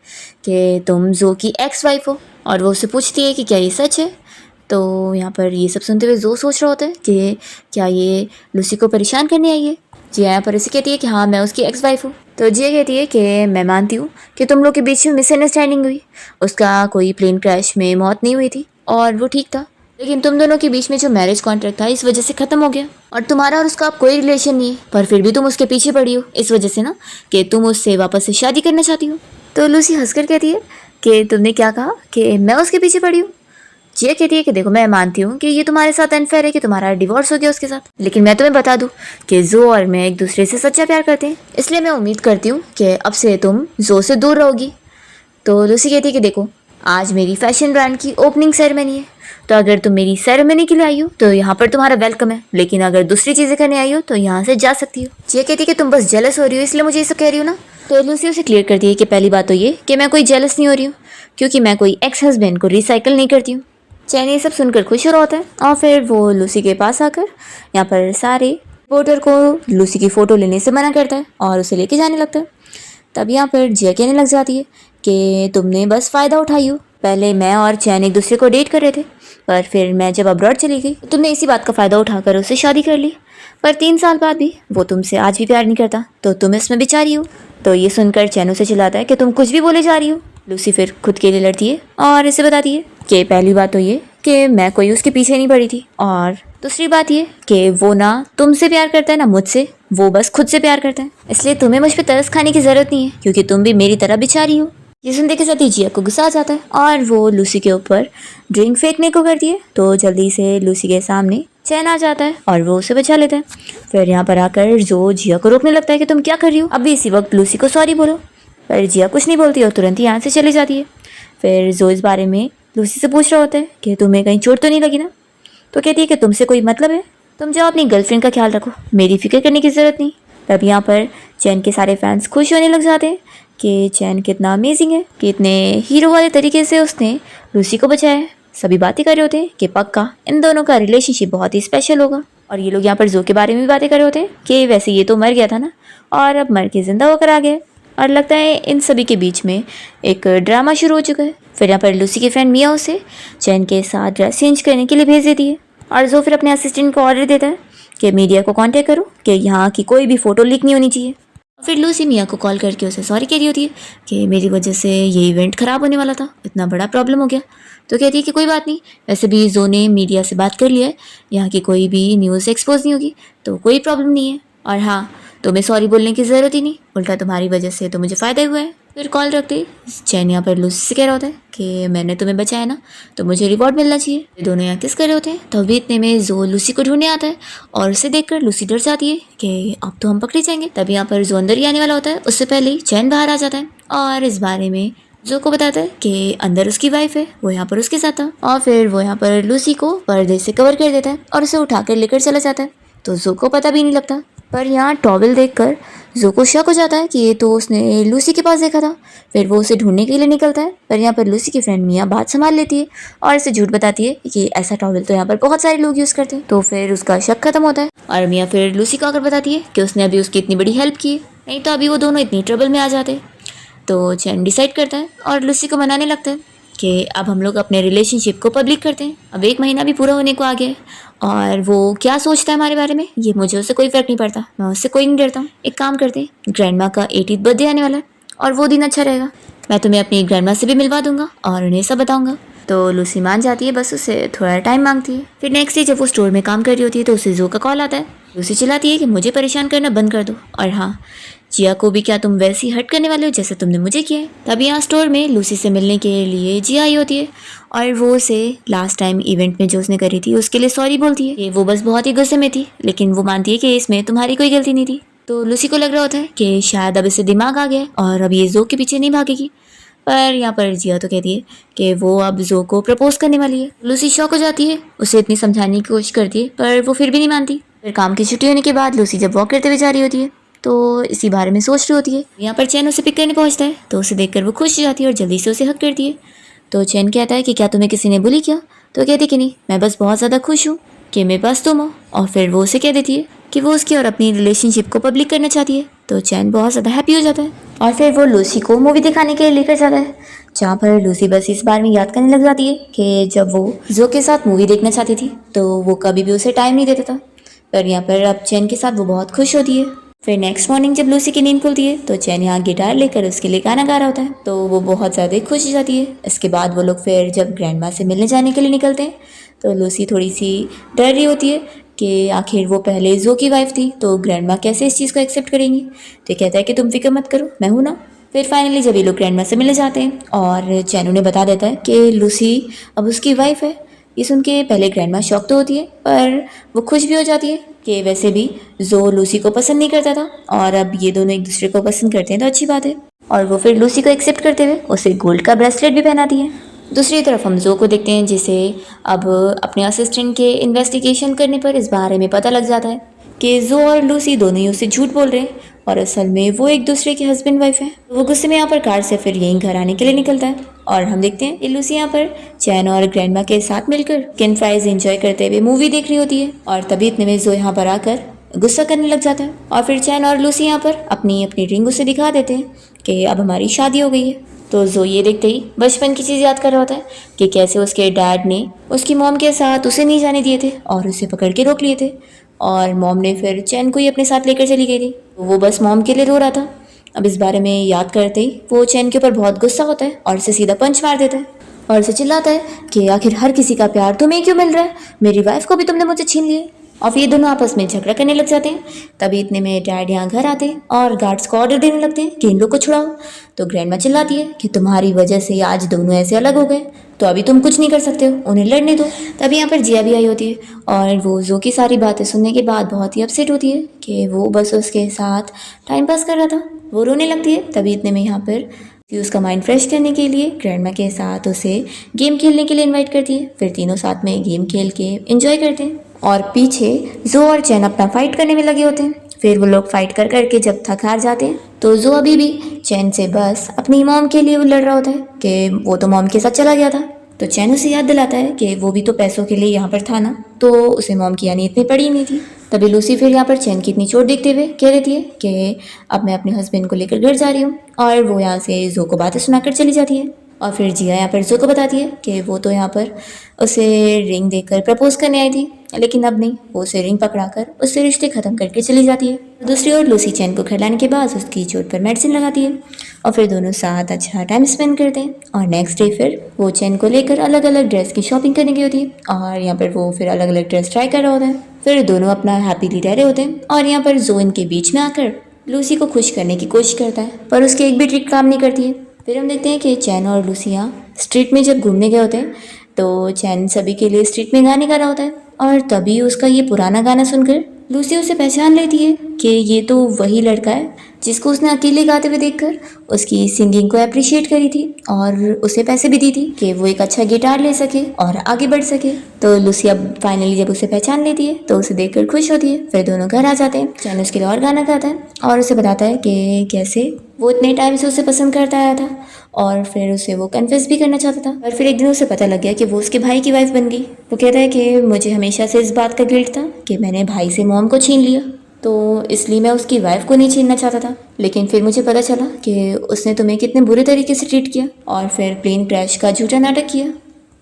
कि तुम जो की एक्स वाइफ हो। और वो उससे पूछती है कि क्या ये सच है। तो यहाँ पर ये सब सुनते हुए जो सोच रहा होता है कि क्या ये लूसी को परेशान करने आई है। जिया यहाँ पर इसे कहती है कि हाँ मैं उसकी एक्स वाइफ हूँ। तो जिया कहती है कि मैं मानती हूँ कि तुम लोग के बीच में मिसअंडरस्टैंडिंग हुई, उसका कोई प्लेन क्रैश में मौत नहीं हुई थी और वो ठीक था, लेकिन तुम दोनों के बीच में जो मैरिज कॉन्ट्रैक्ट था इस वजह से ख़त्म हो गया और तुम्हारा और उसका अब कोई रिलेशन नहीं है, पर फिर भी तुम उसके पीछे पड़ी हो इस वजह से ना कि तुम उससे वापस से शादी करना चाहती हो। तो लूसी हंसकर कहती है कि तुमने क्या कहा कि मैं उसके पीछे पड़ी हूँ। जिया कहती है कि देखो मैं मानती हूँ कि ये तुम्हारे साथ अनफेयर है कि तुम्हारा डिवोर्स हो गया उसके साथ, लेकिन मैं तुम्हें बता दूँ कि जो और मैं एक दूसरे से सच्चा प्यार करते हैं, इसलिए मैं उम्मीद करती हूँ कि अब से तुम जो से दूर रहोगी। तो लूसी कहती है कि देखो आज मेरी फैशन ब्रांड की ओपनिंग सेरेमनी है, तो अगर तुम मेरी सेरेमनी के लिए आई हो तो यहाँ पर तुम्हारा वेलकम है, लेकिन अगर दूसरी चीज़ें करने आई हो तो यहाँ से जा सकती हो। जिया कहती है कि तुम बस जेलस हो रही हो इसलिए मुझे ये सब कह रही हो ना। तो लूसी उसे क्लियर करती है कि पहली बात तो ये कि मैं कोई जेलस नहीं हो रही हूँ क्योंकि मैं कोई एक्स हस्बैंड को रिसाइकिल नहीं करती हूँ। चैन ये सब सुनकर खुश हो रहा होता है और फिर वो लूसी के पास आकर यहाँ पर सारे रिपोर्टर को लूसी की फ़ोटो लेने से मना करता है और उसे लेके जाने लगता है। तब यहाँ पर जिया कहने लग जाती है कि तुमने बस फ़ायदा उठाई हो, पहले मैं और चैन एक दूसरे को डेट कर रहे थे पर फिर मैं जब अब्रॉड चली गई तुमने इसी बात का फ़ायदा उठाकर उससे शादी कर ली, पर 3 साल बाद भी वो तुमसे आज भी प्यार नहीं करता तो तुम इसमें बेचारी हो। तो ये सुनकर चैन उसे चिल्लाता है कि तुम कुछ भी बोले जा रही हो। लूसी फिर खुद के लिए लड़ती है और इसे बताती है कि पहली बात तो ये कि मैं कोई उसके पीछे नहीं पड़ी थी और दूसरी बात ये कि वो ना तुमसे प्यार करता है ना मुझसे, वो बस खुद से प्यार करता है, इसलिए तुम्हें मुझ पर तरस खाने की ज़रूरत नहीं है क्योंकि तुम भी मेरी तरह बेचारी हो। ये सुनते के साथ ही जिया को गुस्सा आ जाता है और वो लूसी के ऊपर ड्रिंक फेंकने को करती है। तो जल्दी से लूसी के सामने चैन आ जाता है और वो उसे बचा लेता है। फिर यहाँ पर आकर जो जिया को रोकने लगता है कि तुम क्या कर रही हो, अभी इसी वक्त लूसी को सॉरी बोलो। पर जिया कुछ नहीं बोलती और तुरंत ही यहाँ से चली जाती है। फिर जो इस बारे में लूसी से पूछ रहा होता है कि तुम्हें कहीं चोट तो नहीं लगी ना। तो कहती है कि तुमसे कोई मतलब है, तुम जाओ अपनी गर्लफ्रेंड का ख्याल रखो, मेरी फिक्र करने की ज़रूरत नहीं। तब यहाँ पर चैन के सारे फैंस खुश होने लग जाते हैं कि चैन कितना अमेजिंग है, कि इतने हीरो वाले तरीके से उसने लूसी को बचाया है। सभी बातें कर रहे होते हैं कि पक्का इन दोनों का रिलेशनशिप बहुत ही स्पेशल होगा। और ये लोग यहाँ पर जो के बारे में भी बातें कर रहे होते हैं कि वैसे ये तो मर गया था ना और अब मर के ज़िंदा होकर आ गया है। और लगता है इन सभी के बीच में एक ड्रामा शुरू हो चुका है। फिर यहाँ पर लूसी की फ्रेंड मिया उसे चैन के साथ ड्रेस चेंज करने के लिए भेज देती है और जो फिर अपने असिस्टेंट को ऑर्डर देता है कि मीडिया को कांटेक्ट करो कि यहाँ की कोई भी फ़ोटो लीक नहीं होनी चाहिए। फिर लूसी मिया को कॉल करके उसे सॉरी कह रही होती है कि मेरी वजह से ये इवेंट ख़राब होने वाला था, इतना बड़ा प्रॉब्लम हो गया। तो कहती है कि कोई बात नहीं, वैसे भी जो ने मीडिया से बात कर लिया है, यहाँ की कोई भी न्यूज़ एक्सपोज नहीं होगी, तो कोई प्रॉब्लम नहीं है। और हाँ, तुम्हें सॉरी बोलने की ज़रूरत ही नहीं, उल्टा तुम्हारी वजह से तो मुझे फ़ायदा हुआ है। फिर कॉल रखते ही चैन यहाँ पर लूसी से कह रहा होता है कि मैंने तुम्हें बचाया ना, तो मुझे रिवॉर्ड मिलना चाहिए। ये दोनों यहाँ किस कर रहे होते हैं, तो अभी इतने में जो लूसी को ढूंढने आता है और उसे देखकर लूसी डर जाती है कि अब तो हम पकड़े जाएंगे। तभी यहाँ पर जो अंदर ही आने वाला होता है, उससे पहले ही चैन बाहर आ जाता है और इस बारे में जो को बताता है कि अंदर उसकी वाइफ है, वो यहाँ पर उसके साथ था। और फिर वो यहाँ पर लूसी को पर्दे से कवर कर देता है और उसे उठाकर लेकर चला जाता है, तो जो को पता भी नहीं लगता। पर यहाँ टॉवेल देखकर जो को शक हो जाता है कि ये तो उसने लूसी के पास देखा था। फिर वो उसे ढूंढने के लिए निकलता है, पर यहाँ पर लूसी की फ्रेंड मिया बात संभाल लेती है और इसे झूठ बताती है कि ऐसा टॉवेल तो यहाँ पर बहुत सारे लोग यूज़ करते हैं। तो फिर उसका शक खत्म होता है और मिया फिर लूसी को आकर बताती है कि उसने अभी उसकी इतनी बड़ी हेल्प की है, नहीं तो अभी वो दोनों इतनी ट्रबल में आ जाते। तो चैन डिसाइड करता है और लूसी को मनाने लगता है कि अब हम लोग अपने रिलेशनशिप को पब्लिक करते हैं। अब 1 महीना भी पूरा होने को आ गया है और वो क्या सोचता है हमारे बारे में ये मुझे उससे कोई फ़र्क नहीं पड़ता, मैं उससे कोई नहीं डरता हूँ। एक काम करते हैं, ग्रैंडमा का 80th बर्थडे आने वाला है और वो दिन अच्छा रहेगा, मैं तुम्हें अपनी ग्रैंडमा से भी मिलवा दूंगा और उन्हें सब बताऊंगा। तो लूसी मान जाती है, बस उससे थोड़ा टाइम मांगती है। फिर नेक्स्ट डे जब वो स्टोर में काम कर रही होती है तो उसे जो का कॉल आता है। लूसी चिल्लाती है कि मुझे परेशान करना बंद कर दो, और हाँ, जिया को भी क्या तुम वैसे ही हर्ट करने वाले हो जैसे तुमने मुझे किया है। तभी यहाँ स्टोर में लूसी से मिलने के लिए जिया आई होती है और वो उसे लास्ट टाइम इवेंट में जो उसने करी थी उसके लिए सॉरी बोलती है। ये वो बस बहुत ही गुस्से में थी, लेकिन वो मानती है कि इसमें तुम्हारी कोई गलती नहीं थी। तो लूसी को लग रहा होता है कि शायद अब इसे दिमाग आ गया है और अब ये जो के पीछे नहीं भागेगी। पर यहाँ पर जिया तो कहती है कि वो अब जो को प्रपोज करने वाली है। लूसी शॉक हो जाती है, उसे इतनी समझाने की कोशिश करती है पर वो फिर भी नहीं मानती। फिर काम की छुट्टी होने के बाद लूसी जब वॉक करते हुए जा रही होती है तो इसी बारे में सोच रही होती है। यहाँ पर चैन उसे पिक करने पहुँचता है तो उसे देखकर वो खुश हो जाती है और जल्दी से उसे हक करती है। तो चैन कहता है कि क्या तुम्हें किसी ने बुली किया, तो कहती कि नहीं, मैं बस बहुत ज़्यादा खुश हूँ कि मेरे पास तुम हो। और फिर वो उसे कह देती है कि वो उसकी और अपनी रिलेशनशिप को पब्लिक करना चाहती है। तो चैन बहुत ज़्यादा हैप्पी हो जाता है और फिर वो लूसी को मूवी दिखाने के लिए लेकर जाता है, जहाँ पर लूसी बस इस बार में याद करने लग जाती है कि जब वो जो के साथ मूवी देखना चाहती थी तो वो कभी भी उसे टाइम नहीं देता था। पर यहाँ पर अब चैन के साथ वो बहुत खुश होती है। फिर नेक्स्ट मॉर्निंग जब लूसी की नींद खुलती है तो चैन यहाँ गिटार लेकर उसके लिए गाना गा रहा होता है, तो वो बहुत ज़्यादा खुश हो जाती है। इसके बाद वो लोग फिर जब ग्रैंडमा से मिलने जाने के लिए निकलते हैं तो लूसी थोड़ी सी डर रही होती है कि आखिर वो पहले जो की वाइफ थी तो ग्रैंडमा कैसे इस चीज़ को एक्सेप्ट करेंगी। तो कहता है कि तुम फिक्र मत करो, मैं हूँ ना। फिर फाइनली जब ये लोग ग्रैंडमा से मिलने जाते हैं और चैन उन्हें बता देता है कि लूसी अब उसकी वाइफ है। ये सुन के पहले ग्रैंडमा शॉक तो होती है पर वो खुश भी हो जाती है कि वैसे भी जो लूसी को पसंद नहीं करता था और अब ये दोनों एक दूसरे को पसंद करते हैं तो अच्छी बात है। और वो फिर लूसी को एक्सेप्ट करते हुए उसे गोल्ड का ब्रेसलेट भी पहनाती है। दूसरी तरफ हम जो को देखते हैं जिसे अब अपने असिस्टेंट के इन्वेस्टिगेशन करने पर इस बारे में पता लग जाता है कि जो और लूसी दोनों ही उससे झूठ बोल रहे हैं और असल में वो एक दूसरे के हस्बैंड वाइफ है। वो गुस्से में यहाँ पर कार से फिर यहीं घर आने के लिए निकलता है और हम देखते हैं कि लूसी यहाँ पर चैन और ग्रैंडमा के साथ मिलकर चिकन फ्राइज एंजॉय करते हुए मूवी देख रही होती है। और तभी इतने में जो यहाँ पर आकर गुस्सा करने लग जाता है और फिर चैन और लूसी यहाँ पर अपनी अपनी रिंग उसे दिखा देते हैं कि अब हमारी शादी हो गई है। तो जो ये देखते ही बचपन की चीज़ याद कर रहा होता है कि कैसे उसके डैड ने उसकी मॉम के साथ उसे नहीं जाने दिए थे और उसे पकड़ के रोक लिए थे और मॉम ने फिर चैन को ही अपने साथ लेकर चली गई थी। तो वो बस मॉम के लिए रो रहा था। अब इस बारे में याद करते ही वो चैन के ऊपर बहुत गुस्सा होता है और उसे सीधा पंच मार देता है और उसे चिल्लाता है कि आखिर हर किसी का प्यार तुम्हें क्यों मिल रहा है, मेरी वाइफ को भी तुमने मुझसे छीन लिया। और फिर ये दोनों आपस में झगड़ा करने लग जाते हैं। तभी इतने में डैड यहाँ घर आते हैं और गार्ड्स को ऑर्डर देने लगते हैं कि इन लोग को छुड़ाओ। तो ग्रैंडमा चिल्लाती है कि तुम्हारी वजह से आज दोनों ऐसे अलग हो गए, तो अभी तुम कुछ नहीं कर सकते हो, उन्हें लड़ने दो। तभी यहाँ पर जिया भी आई होती है और वो जो की सारी बातें सुनने के बाद बहुत ही अपसेट होती है कि वो बस उसके साथ टाइम पास कर रहा था। वो रोने लगती है। तभी इतने में यहाँ पर उसका माइंड फ्रेश करने के लिए ग्रैंडमा के साथ उसे गेम खेलने के लिए इनवाइट करती है। फिर तीनों साथ में गेम खेल के एंजॉय करते हैं और पीछे जो और चैन अपना फाइट करने में लगे होते हैं। फिर वो लोग फाइट कर करके जब थक हार जाते हैं तो जो अभी भी चैन से बस अपनी मॉम के लिए वो लड़ रहा होता है कि वो तो मॉम के साथ चला गया था। तो चैन उसे याद दिलाता है कि वो भी तो पैसों के लिए यहाँ पर था ना, तो उसे मॉम की यानी इतनी पड़ी नहीं थी। तभी लूसी फिर यहाँ पर चैन की इतनी चोट देखते हुए कह देती है कि अब मैं अपने हस्बैंड को लेकर घर जा रही हूँ और वो यहाँ से जो को बातें सुनाकर चली जाती है। और फिर जिया यहाँ पर जो को बताती है कि वो तो यहाँ पर उसे रिंग देकर प्रपोज करने आई थी, लेकिन अब नहीं, वो उसे रिंग पकड़ाकर उससे रिश्ते ख़त्म करके चली जाती है। दूसरी ओर लूसी चैन को घर लाने के बाद उसकी चोट पर मेडिसिन लगाती है और फिर दोनों साथ अच्छा टाइम स्पेंड करते हैं। और नेक्स्ट डे फिर वो चैन को लेकर अलग अलग ड्रेस की शॉपिंग करने की होती है और यहाँ पर वो फिर अलग अलग ड्रेस ट्राई कर रहा होता है। फिर दोनों अपना हैप्पीली रह रहे होते हैं और यहाँ पर जो इनके बीच में आकर लूसी को खुश करने की कोशिश करता है, पर उसकी एक भी ट्रिक काम नहीं करती है। फिर हम देखते हैं कि चैन और लूसी यहाँ स्ट्रीट में जब घूमने गए होते हैं तो चैन सभी के लिए स्ट्रीट में गाने गा रहा होता है और तभी उसका ये पुराना गाना सुनकर लूसी उसे पहचान लेती है कि ये तो वही लड़का है जिसको उसने अकेले गाते हुए देखकर उसकी सिंगिंग को अप्रिशिएट करी थी और उसे पैसे भी दी थी कि वो एक अच्छा गिटार ले सके और आगे बढ़ सके। तो लूसी अब फाइनली जब उसे पहचान लेती है तो उसे देखकर खुश होती है। फिर दोनों घर आ जाते हैं। चैन उसके लिए और गाना गाता है और उसे बताता है कि कैसे वो इतने टाइम से उसे पसंद करता आया था और फिर उसे वो कन्फेस भी करना चाहता था। और फिर एक दिन उसे पता लग गया कि वो उसके भाई की वाइफ बन गई। वो कहता है कि मुझे हमेशा से इस बात का गिल्ट था कि मैंने भाई से मॉम को छीन लिया, तो इसलिए मैं उसकी वाइफ को नहीं छीनना चाहता था, लेकिन फिर मुझे पता चला कि उसने तुम्हें कितने बुरे तरीके से ट्रीट किया और फिर प्लेन क्रैश का झूठा नाटक किया,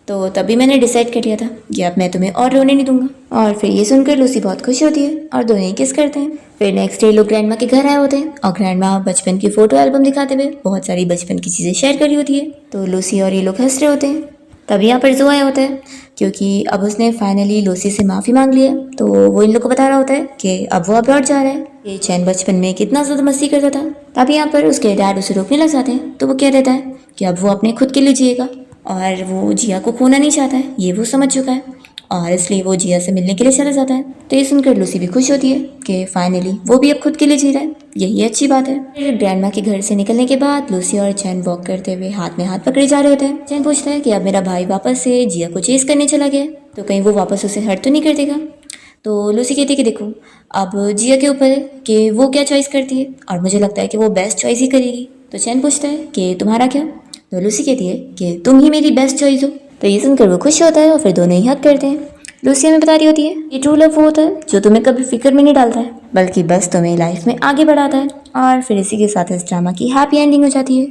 तो तभी मैंने डिसाइड कर लिया था कि अब मैं तुम्हें और रोने नहीं दूंगा। और फिर ये सुनकर लूसी बहुत खुश होती है और दोनों ही किस करते हैं। फिर नेक्स्ट डे लोग ग्रैंडमा के घर आए होते हैं और ग्रैंडमा बचपन की फोटो एल्बम दिखाते हुए बहुत सारी बचपन की चीज़ें शेयर करी होती है। तो लूसी और ये लोग हंस रहे होते हैं। तभी यहाँ पर जो आया होता है क्योंकि अब उसने फाइनली लूसी से माफ़ी मांग लिया, तो वो इन लोग को बता रहा होता है कि अब वो अब्रॉड जा रहा है। ये चैन बचपन में कितना ज़्यादा मस्ती करता था। तभी यहाँ पर उसके डैड उसे रोकने लग जाते हैं, तो वो कह देता है कि अब वो अपने खुद के लिए जिएगा और वो जिया को खोना नहीं चाहता है, ये वो समझ चुका है और इसलिए वो जिया से मिलने के लिए चला जाता है। तो ये सुनकर लूसी भी खुश होती है कि फाइनली वो भी अब खुद के लिए जी रहा है, यही अच्छी बात है। फिर ग्रैंडमा के घर से निकलने के बाद लूसी और चैन वॉक करते हुए हाथ में हाथ पकड़े जा रहे होते हैं। चैन पूछता है कि अब मेरा भाई वापस से जिया को चेस करने चला गया, तो कहीं वो वापस उसे हर्ट तो नहीं कर देगा। तो लूसी कहती है कि देखो अब जिया के ऊपर है कि वो क्या चॉइस करती है और मुझे लगता है कि वो बेस्ट चॉइस ही करेगी। तो चैन पूछता है कि तुम्हारा क्या, तो लूसी कहती है कि तुम ही मेरी बेस्ट चॉइस हो। तो ये सुनकर वो खुश होता है और फिर दोनों ही हक करते हैं। लूसी हमें बता रही होती है ये ट्रू लव वो होता है जो तुम्हें कभी फिक्र में नहीं डालता है, बल्कि बस तुम्हें लाइफ में आगे बढ़ाता है। और फिर इसी के साथ इस ड्रामा की हैप्पी एंडिंग हो जाती है।